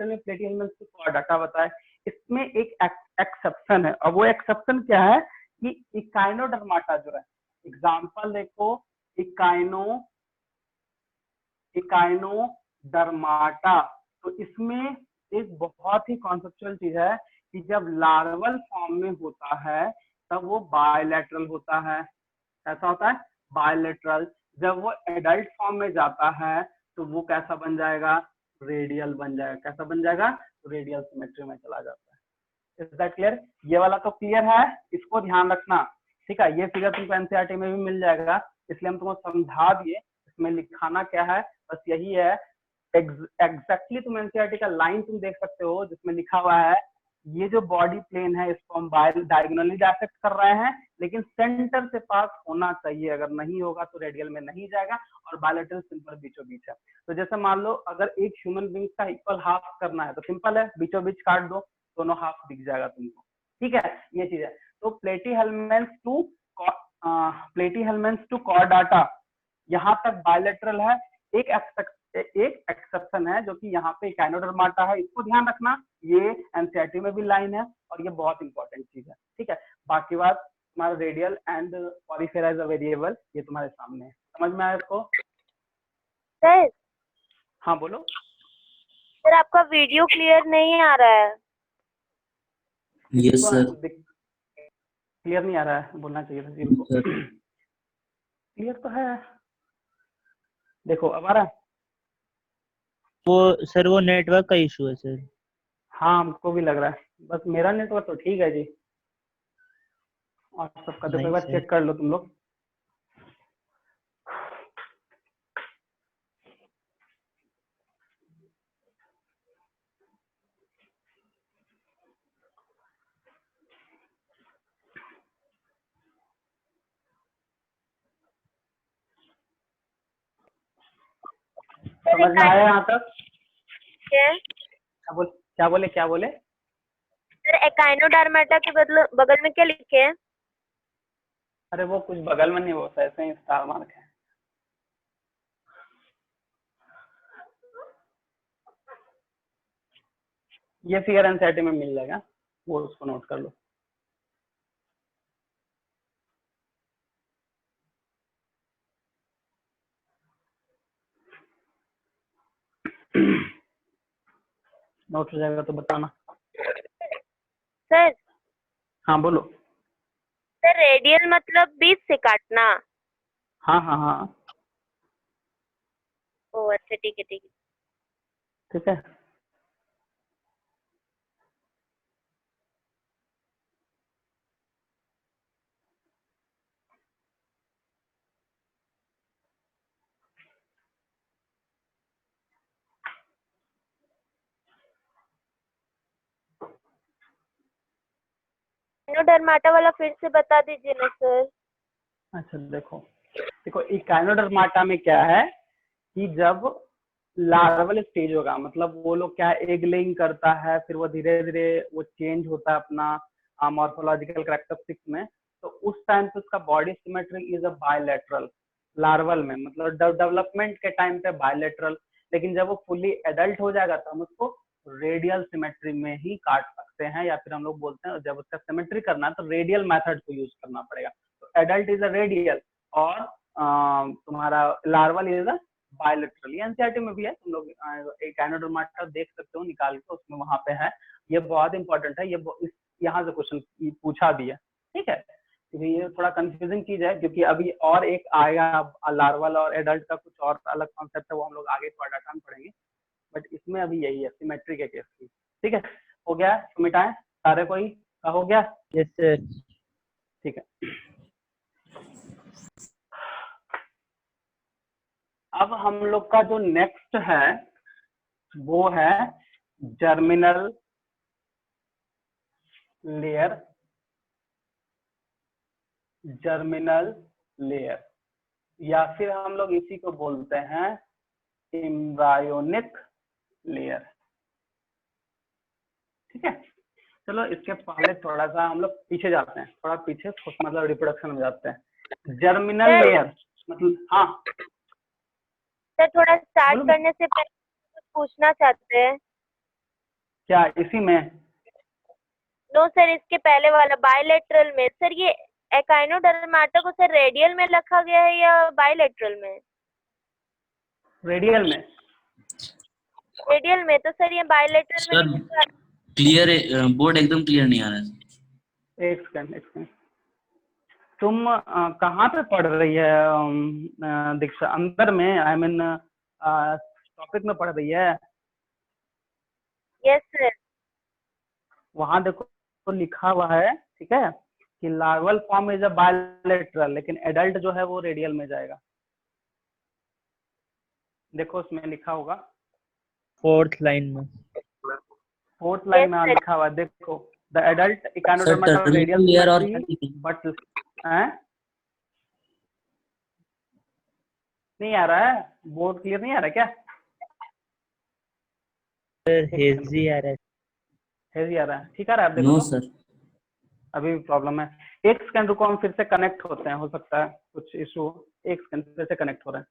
[SPEAKER 1] में प्लेटिहेलमिन्थ्स की कॉर्डाटा बताए, इसमें एक एक्सेप्शन है, और वो एक्सेप्शन क्या है कि इकाइनोडर्माटा जो है, एग्जाम्पल देखो, इकाइनोडर्माटा, तो इसमें एक बहुत ही कॉन्सेप्चुअल चीज है कि जब लार्वल फॉर्म में होता है तब वो बायलैटरल होता है। कैसा होता है? बायलैटरल। जब वो एडल्ट फॉर्म में जाता है तो वो कैसा बन जाएगा? रेडियल बन जाएगा। कैसा बन जाएगा? रेडियल सिमेट्री में चला जाता है। Is that clear? ये वाला तो क्लियर है, इसको ध्यान रखना, ठीक है। ये फिगर तुमको एनसीईआरटी में भी मिल जाएगा, इसलिए हम तुमको समझा दिए। इसमें लिखाना क्या है, बस यही है। एग्जैक्टली तुम एनसीईआरटी का लाइन तुम देख सकते हो जिसमें लिखा हुआ है ये जो बॉडी प्लेन है इसको हम डायगोनली डायसेक्ट कर रहे हैं, लेकिन सेंटर से पास होना चाहिए। अगर नहीं होगा तो रेडियल में नहीं जाएगा, और बायलैटरल सिंपल बीचों बीच है। तो जैसे मान लो अगर एक ह्यूमन बींग का इक्वल हाफ करना है तो सिंपल है, बीचों बीच काट दो, दोनों हाफ दिख जाएगा तुमको, ठीक है। ये चीज है। तो प्लेटिहेलमिन्थ्स टू कॉर्डाटा यहाँ तक बायलैटरल है। एक एक्सेप्शन है जो कि यहाँ पे इकाइनोडर्माटा है, इसको ध्यान रखना। ये एनसीईआरटी में भी लाइन है और ये बहुत इंपॉर्टेंट चीज है, ठीक है। बाकी बात तुम्हारा radial and Porifera is a variable, ये तुम्हारे सामने है। समझ में आया इसको?
[SPEAKER 3] सर
[SPEAKER 1] हाँ बोलो।
[SPEAKER 3] सर आपका वीडियो क्लियर नहीं आ रहा है।
[SPEAKER 2] Yes sir.
[SPEAKER 1] क्लियर नहीं आ रहा है, बोलना चाहिए था जी को। क्लियर तो है, देखो अब आ रहा है।
[SPEAKER 8] वो सर वो नेटवर्क का इशू है सर।
[SPEAKER 1] हाँ हमको भी लग रहा है, बस मेरा नेटवर्क तो ठीक है जी, और सबका तो एक बार चेक कर लो तुम लोग। समझ में आया यहाँ तक? क्या बोले?
[SPEAKER 3] सर एकाइनोडर्माटा के बगल में क्या लिखे हैं?
[SPEAKER 1] अरे वो कुछ बगल में नहीं, वो ऐसे ही स्टार मार्क है। ये फिगर एनसीईआरटी में मिल जाएगा, वो उसको नोट कर लो। नोट हो जाएगा तो बताना।
[SPEAKER 3] सर
[SPEAKER 1] हाँ बोलो।
[SPEAKER 3] सर रेडियल मतलब बीच से काटना?
[SPEAKER 1] हाँ।
[SPEAKER 3] ओ अच्छा, ठीक है
[SPEAKER 1] ठीक है।
[SPEAKER 3] एकाइनोडर्माटा वाला फिर से बता दीजिए ना सर।
[SPEAKER 1] अच्छा देखो इकाइनोडर्माटा में क्या है कि जब लार्वल स्टेज होगा, मतलब वो लोग क्या एग लेइंग करता है, फिर वो धीरे धीरे वो चेंज होता है अपना मॉर्फोलॉजिकल कैरेक्टरिस्टिक्स में, तो उस टाइम पे उसका body symmetry is a bilateral larval में, मतलब डेवलपमेंट के टाइम पे बायलैटरल। लेकिन जब वो फुली एडल्ट हो जाएगा तो हम उसको रेडियल सिमेट्री में ही काट सकते हैं, या फिर हम लोग बोलते हैं जब उसका सिमेट्री करना है तो रेडियल मेथड को यूज करना पड़ेगा। तो एडल्ट इज अ रेडियल और तुम्हारा larval is a bilateral. NCERT में भी है, तुम लोग एकाइनोडर्माटा देख सकते हो निकाल के, उसमें वहां पे है। ये बहुत इंपॉर्टेंट है, ये यहाँ से क्वेश्चन पूछा भी है, ठीक है। क्योंकि ये थोड़ा कंफ्यूजिंग चीज है, क्योंकि अभी और एक आएगा लार्वल और एडल्ट का कुछ और अलग कॉन्सेप्ट है, वो हम लोग आगे कॉर्डाटा में पढ़ेंगे। बट इसमें अभी यही है सिमेट्री के केस की, ठीक है। हो गया, मिटाएं सारे, कोई का हो गया?
[SPEAKER 8] Yes sir.
[SPEAKER 1] ठीक है। अब हम लोग का जो नेक्स्ट है वो है जर्मिनल लेयर। या फिर हम लोग इसी को बोलते हैं एम्ब्रायोनिक लेयर, ठीक है। चलो इसके पहले थोड़ा सा हम लोग पीछे जाते हैं, थोड़ा पीछे मतलब रिप्रोडक्शन में जाते हैं। जर्मिनल
[SPEAKER 3] सर-
[SPEAKER 1] लेयर मतलब, हाँ
[SPEAKER 3] सर थोड़ा स्टार्ट
[SPEAKER 1] बोलो।
[SPEAKER 3] करने से पहले कुछ पूछना चाहते हैं।
[SPEAKER 1] क्या इसी में?
[SPEAKER 3] नो सर, इसके पहले वाला बायलेटरल में सर, ये एकाइनोडर्माटा को सर रेडियल में रखा गया है या बायलेटरल में?
[SPEAKER 1] रेडियल में।
[SPEAKER 3] रेडियल में, तो सर ये बायलेटरल में
[SPEAKER 2] सर
[SPEAKER 3] लिखा है।
[SPEAKER 2] क्लियर है, बोर्ड एकदम क्लियर नहीं आ रहा है।
[SPEAKER 1] एक सेकंड। तुम कहाँ पे पढ़ रही है दीक्षा? अंदर में, आई मीन टॉपिक में पढ़ रही है?
[SPEAKER 3] Yes sir.
[SPEAKER 1] वहां देखो तो लिखा हुआ है, ठीक है, कि larval form is a bilateral, लेकिन एडल्ट जो है वो रेडियल में जाएगा। देखो उसमें लिखा होगा,
[SPEAKER 8] 4th लाइन में।
[SPEAKER 1] 4th लाइन में
[SPEAKER 3] Yes, sir.
[SPEAKER 1] लिखा हुआ है, देखो the adult
[SPEAKER 2] sir
[SPEAKER 1] Echinodermata
[SPEAKER 2] terminal
[SPEAKER 1] radial
[SPEAKER 2] layer और
[SPEAKER 1] सिमेट्री बट नहीं आ रहा है, बोर्ड क्लियर नहीं आ रहा है क्या?
[SPEAKER 8] सर हेजी आ रहा है।
[SPEAKER 1] हेजी आ रहा है, ठीक आ रहा है? आप देखो
[SPEAKER 2] नो
[SPEAKER 1] तो
[SPEAKER 2] सर।
[SPEAKER 1] अभी भी प्रॉब्लम है। एक सेकंड रुको, हम फिर से कनेक्ट होते हैं, हो सकता है कुछ इशू। एक सेकंड, फिर से कनेक्ट हो रहा है।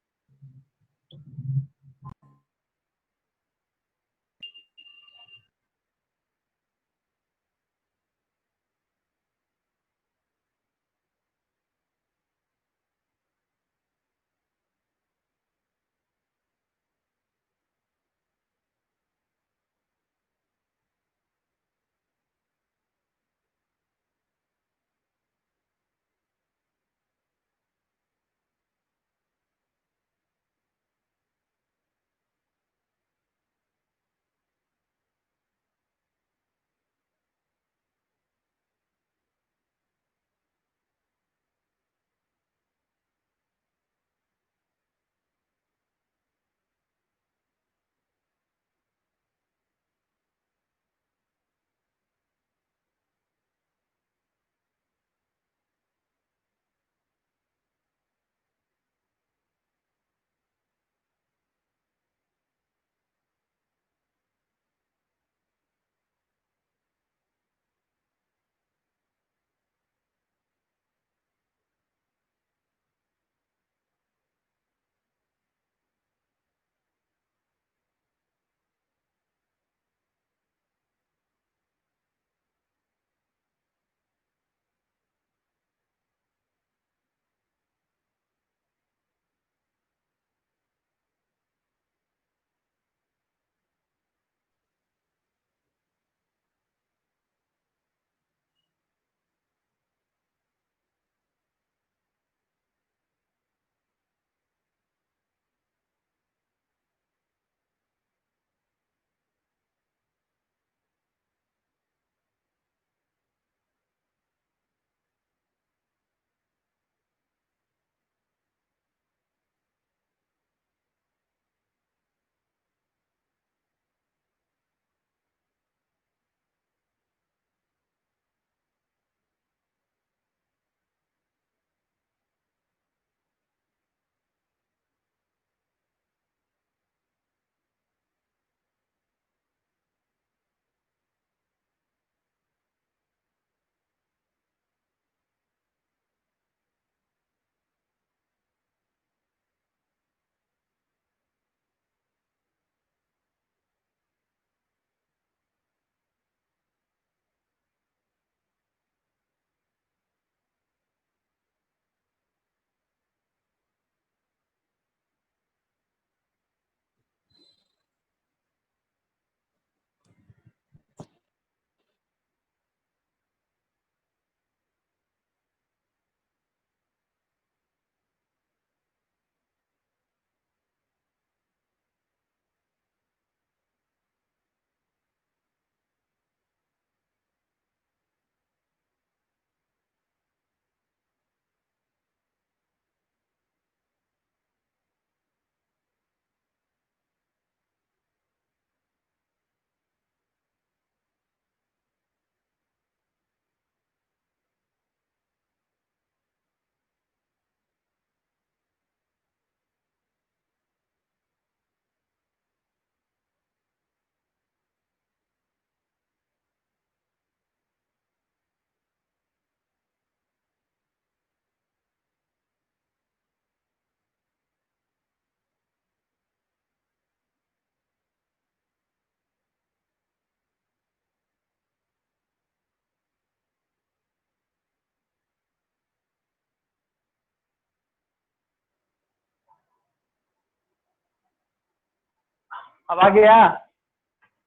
[SPEAKER 1] अब आ गया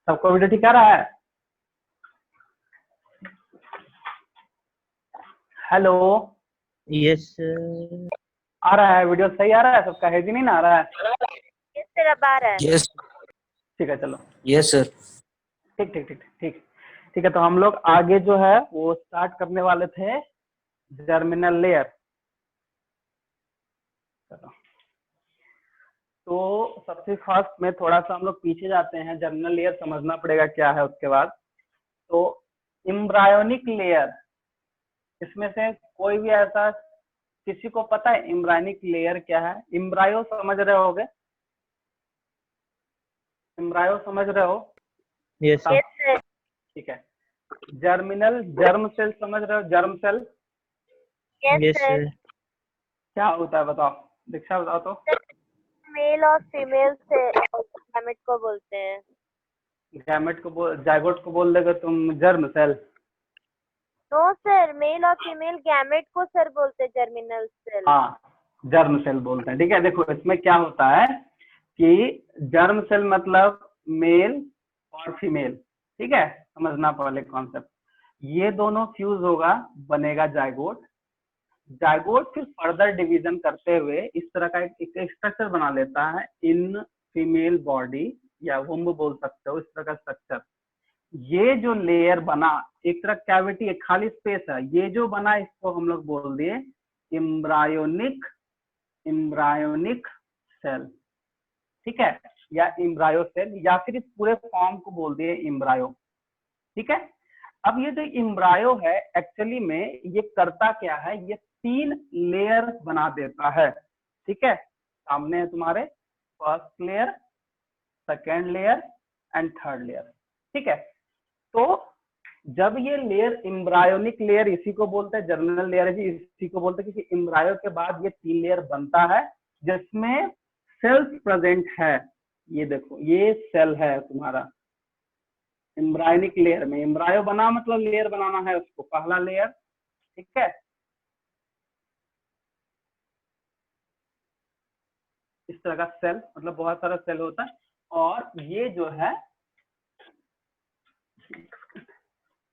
[SPEAKER 1] सबको, वीडियो ठीक आ रहा है? हेलो,
[SPEAKER 8] यस
[SPEAKER 1] आ रहा है वीडियो? सही आ रहा है सबका? है कि नहीं ना आ रहा है?
[SPEAKER 3] किस तरह बार है?
[SPEAKER 2] यस
[SPEAKER 1] ठीक है, चलो
[SPEAKER 2] यस सर।
[SPEAKER 1] ठीक ठीक ठीक ठीक ठीक है। तो हम लोग आगे जो है वो स्टार्ट करने वाले थे जर्मिनल लेयर। चलो, तो सबसे फर्स्ट में थोड़ा सा हम लोग पीछे जाते हैं, जर्मिनल लेयर समझना पड़ेगा क्या है उसके बाद। तो एम्ब्रायोनिक लेयर, इसमें से कोई भी ऐसा किसी को पता है एम्ब्रायोनिक लेयर क्या है? एम्ब्रायो समझ रहे होगे? एम्ब्रायो समझ रहे हो?
[SPEAKER 8] यस
[SPEAKER 1] हाँ, ठीक है। जर्मिनल, जर्म सेल समझ रहे हो? Germ cell
[SPEAKER 8] yes
[SPEAKER 3] sir.
[SPEAKER 1] क्या होता है बताओ, दीक्षा बताओ तो।
[SPEAKER 3] मेल और फीमेल से गैमेट को बोलते हैं।
[SPEAKER 1] गैमेट को बोल, जाइगोट को बोल देगा तुम germ cell.
[SPEAKER 3] No sir, male और फीमेल गैमेट को सर बोलते हैं जर्मिनल सेल।
[SPEAKER 1] हाँ, जर्म सेल बोलते हैं। ठीक है, देखो इसमें क्या होता है कि जर्म सेल मतलब मेल और फीमेल, ठीक है, समझना पहले कॉन्सेप्ट। ये दोनों फ्यूज होगा, बनेगा जाइगोट। जाइगोट फिर फर्दर डिवीजन करते हुए इस तरह का एक स्ट्रक्चर बना लेता है इन फीमेल बॉडी, या वुम्ब बोल सकते हो, इस तरह का स्ट्रक्चर। ये जो लेयर बना, एक तरह कैविटी है, खाली स्पेस है, ये जो बना इसको हम लोग बोल दिए एम्ब्रायोनिक, एम्ब्रायोनिक सेल, ठीक है, या एम्ब्रायो सेल, या फिर इस पूरे फॉर्म को बोल दिए एम्ब्रायो। ठीक है, अब ये जो एम्ब्रायो है एक्चुअली में ये करता क्या है, ये 3 लेयर बना देता है। ठीक है, सामने है तुम्हारे first layer, second layer and third layer. ठीक है, तो जब ये लेयर एम्ब्रायोनिक लेयर, इसी को बोलते हैं जर्मिनल लेयर भी इसी को बोलते हैं, क्योंकि एम्ब्रायो के बाद ये 3 लेयर बनता है जिसमें सेल्स प्रेजेंट है। ये देखो, ये सेल है तुम्हारा एम्ब्रायोनिक लेयर में। एम्ब्रायो बना मतलब लेयर बनाना है उसको, पहला लेयर। ठीक है, इस तरह का सेल, मतलब बहुत सारा सेल होता है। और ये जो है,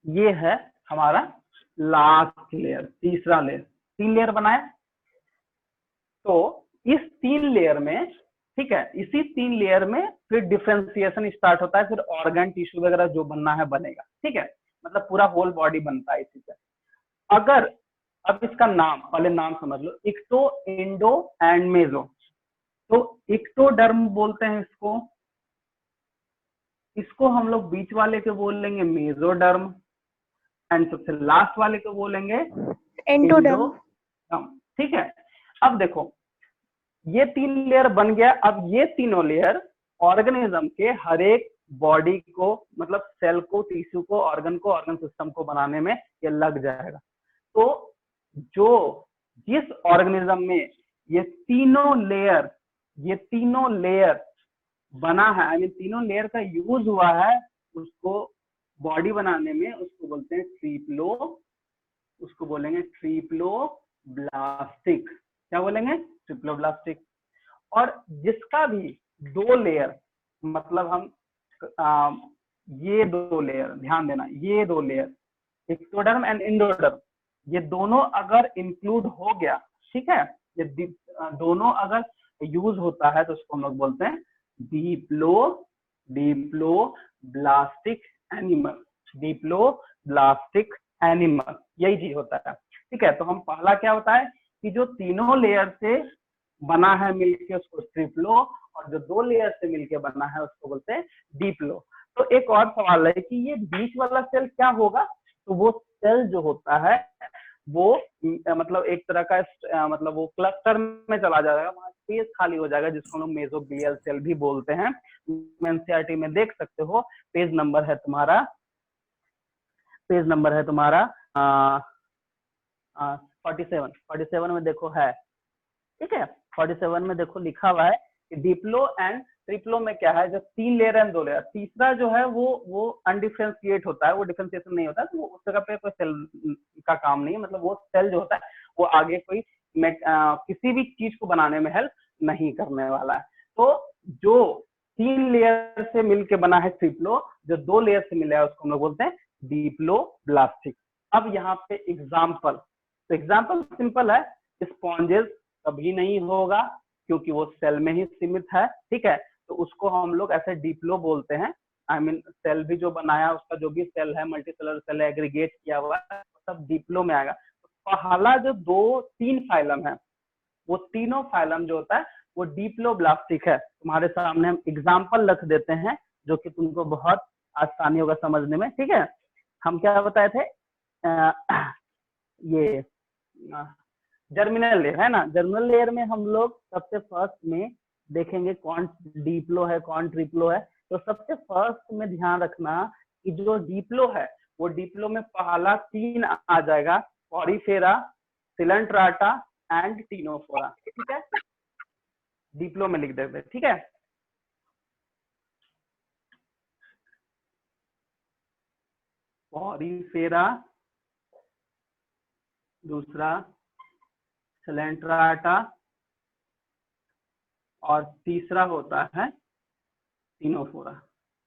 [SPEAKER 1] ये है हमारा लास्ट लेयर, तीसरा लेयर। 3 लेयर बनाए, तो इस 3 लेयर में, ठीक है, इसी 3 लेयर में फिर डिफ्रेंसिएशन स्टार्ट होता है, फिर ऑर्गन टिश्यू वगैरह जो बनना है बनेगा। ठीक है, मतलब पूरा होल बॉडी बनता है इसी से। अगर अब इसका नाम, पहले नाम समझ लो, इक्टो, इंडो एंड मेजो। तो इक्टोडर्म बोलते हैं इसको, इसको हम लोग बीच वाले के बोलेंगे मेजोडर्म, एंड सबसे लास्ट वाले को बोलेंगे
[SPEAKER 4] एंडोडर्म।
[SPEAKER 1] ठीक है, अब देखो ये 3 लेयर बन गया। अब ये तीनों लेयर ऑर्गेनिज्म के हर एक बॉडी को, मतलब सेल को, टिश्यू को, ऑर्गन को, ऑर्गन सिस्टम को बनाने में ये लग जाएगा। तो जो जिस ऑर्गेनिज्म में ये तीनों लेयर बना है, आई मीन तीनों लेयर का यूज हुआ है उसको बॉडी बनाने में, उसको बोलते हैं ट्रिप्लो, उसको बोलेंगे ट्रिप्लोब्लास्टिक। क्या बोलेंगे? ट्रिप्लोब्लास्टिक। और जिसका भी 2 लेयर, मतलब हम ये 2 लेयर, ध्यान देना, ये 2 लेयर एक्टोडर्म एंड इंडोडर्म, ये दोनों अगर इंक्लूड हो गया, ठीक है, ये दोनों अगर यूज होता है तो उसको हम लोग बोलते हैं डिप्लोब्लास्टिक एनिमल, डिप्लोब्लास्टिक एनिमल, यही चीज होता है। ठीक है, तो हम पहला क्या होता है कि जो तीनों लेयर से बना है मिलके उसको ट्रिप्लो, और जो 2 लेयर से मिलके बना है उसको बोलते हैं डिप्लो। तो एक और सवाल है कि ये बीच वाला सेल क्या होगा? तो वो सेल जो होता है वो मतलब एक तरह का मतलब वो क्लस्टर में चला जाएगा, वहां स्पेस खाली हो जाएगा, जिसको हम लोग मेसोग्लियल सेल भी बोलते हैं। एनसीईआरटी में देख सकते हो, पेज नंबर है तुम्हारा 47 में देखो है, ठीक है, 47 में देखो लिखा हुआ है कि डिप्लो एंड ट्रिप्लो में क्या है, जो 3 लेयर एंड 2 लेयर, तीसरा जो है वो अनडिफरेंशिएट होता है, वो डिफरेंशिएशन नहीं होता है, तो उस जगह पे कोई सेल का काम नहीं है, मतलब वो सेल जो होता है वो आगे कोई किसी भी चीज को बनाने में हेल्प नहीं करने वाला है। तो जो 3 लेयर से मिलके बना है ट्रिप्लो, जो 2 लेयर से मिला है उसको हम लोग बोलते हैं डिप्लोब्लास्टिक। अब यहाँ पे एग्जाम्पल, तो एग्जाम्पल सिंपल है, स्पॉन्जेस कभी नहीं होगा क्योंकि वो सेल में ही सीमित है, ठीक है, तो उसको हम लोग ऐसे डिप्लो बोलते हैं। आई मीन सेल भी जो बनाया उसका जो भी सेल है, मल्टीसेलर सेल एग्रीगेट किया हुआ है, सब डिप्लो में आएगा। तो पहला जो 2-3 फाइलम है, वो तीनों फाइलम जो होता है वो डिप्लोब्लास्टिक है। तुम्हारे सामने हम एग्जाम्पल रख देते हैं जो कि तुमको बहुत आसानी होगा समझने में, ठीक है। हम क्या बताए थे, ये जर्मिनल लेयर है ना, जर्मिनल लेयर में हम लोग सबसे फर्स्ट में देखेंगे कौन डिप्लो है कौन ट्रिप्लो है। तो सबसे फर्स्ट में ध्यान रखना कि जो डिप्लो है वो डिप्लो में पहला 3 आ जाएगा, पॉरीफेरा, सिलेंट्राटा एंड टीनोफोरा, ठीक है, डिप्लो में लिख देते, ठीक है। पॉरीफेरा, दूसरा सिलेंट्राटा और तीसरा होता है टीनोफोरा।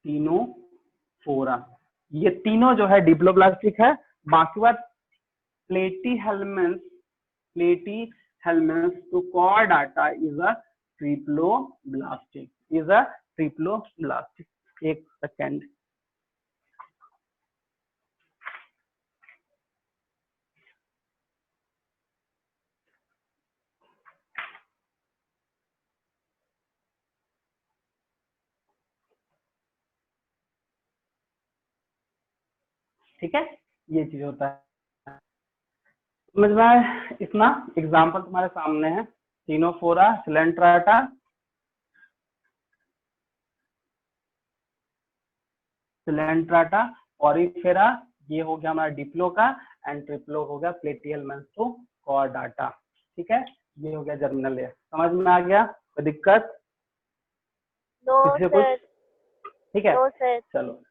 [SPEAKER 1] टीनोफोरा ये तीनों जो है डिप्लोब्लास्टिक है। बाकी बात platyhelminths to chordata is a triploblastic, एक सेकेंड, ठीक है, ये चीज होता है। समझ में आया इतना? एग्जाम्पल तुम्हारे सामने है, टीनोफोरा, सिलेंट्राटा, पॉरीफेरा, ये हो गया हमारा डिप्लो का, एंड ट्रिप्लो हो गया प्लेटिहेल्मिन्थ्स टू कॉर्डाटा, ठीक है, ये हो गया जर्मिनल लेयर। समझ में आ गया? कोई दिक्कत?
[SPEAKER 3] नो
[SPEAKER 1] इससे
[SPEAKER 3] सर,
[SPEAKER 1] कुछ? ठीक है,
[SPEAKER 3] नो सर।
[SPEAKER 1] चलो,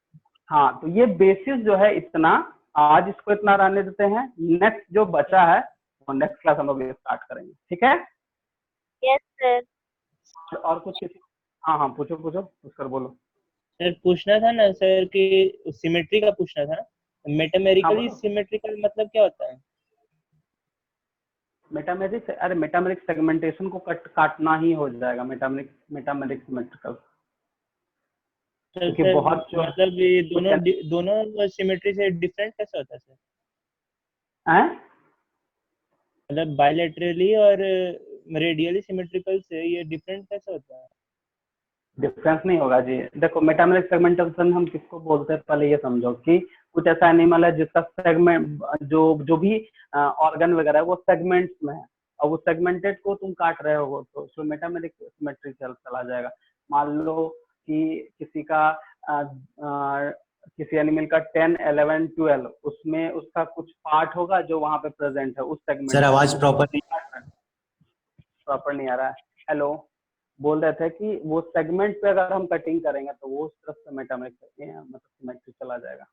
[SPEAKER 1] हाँ, तो ये बेसिस जो है इतना, आज इसको इतना रहने देते हैं। नेक्स्ट जो बचा है वो नेक्स्ट क्लास हम लोग स्टार्ट करेंगे, ठीक है।
[SPEAKER 3] Yes sir.
[SPEAKER 1] और कुछ? हाँ हाँ, पूछो पूछ कर बोलो।
[SPEAKER 8] सर पूछना था ना सर कि सिमेट्री का पूछना था। मेटामेरिकली
[SPEAKER 1] हाँ,
[SPEAKER 8] सिमेट्रिकल मतलब क्या होता है?
[SPEAKER 1] मेटामेरिक, अरे मेटामेरिक सेगमेंटेशन को काटना ही हो जाएगा मेटामेरिक सिमेट्रिकल,
[SPEAKER 8] सर
[SPEAKER 1] क्योंकि बहुत जो
[SPEAKER 8] मतलब ये दोनों सिमेट्री से डिफरेंट कैसे होता है सर?
[SPEAKER 1] हैं?
[SPEAKER 8] मतलब बायलैटरली और रेडियली सिमेट्रिकल से ये डिफरेंट कैसे होता है?
[SPEAKER 1] डिफरेंस नहीं होगा जी। देखो, मेटामेरिक सेगमेंटेशन हम किसको बोलते हैं, पहले ये समझो कि कुछ ऐसा एनिमल है जिसका सेगमेंट, जो भी ऑर्गन वगैरह है वो सेगमेंट्स में है, और वो सेगमेंटेड को तुम काट रहे हो तो उसमें मेटामेरिक सिमेट्री चला जाएगा। मान लो कि किसी एनिमल का 10, 11, 12, उसमें उसका कुछ पार्ट होगा जो वहां पे प्रेजेंट है उस सेगमेंट।
[SPEAKER 2] सर आवाज प्रॉपर
[SPEAKER 1] नहीं आ रहा है। हेलो, बोल रहे थे कि वो सेगमेंट पे अगर हम कटिंग करेंगे तो वो उस तरफ से मेटामेरिक मतलब सिमेट्री चला जाएगा।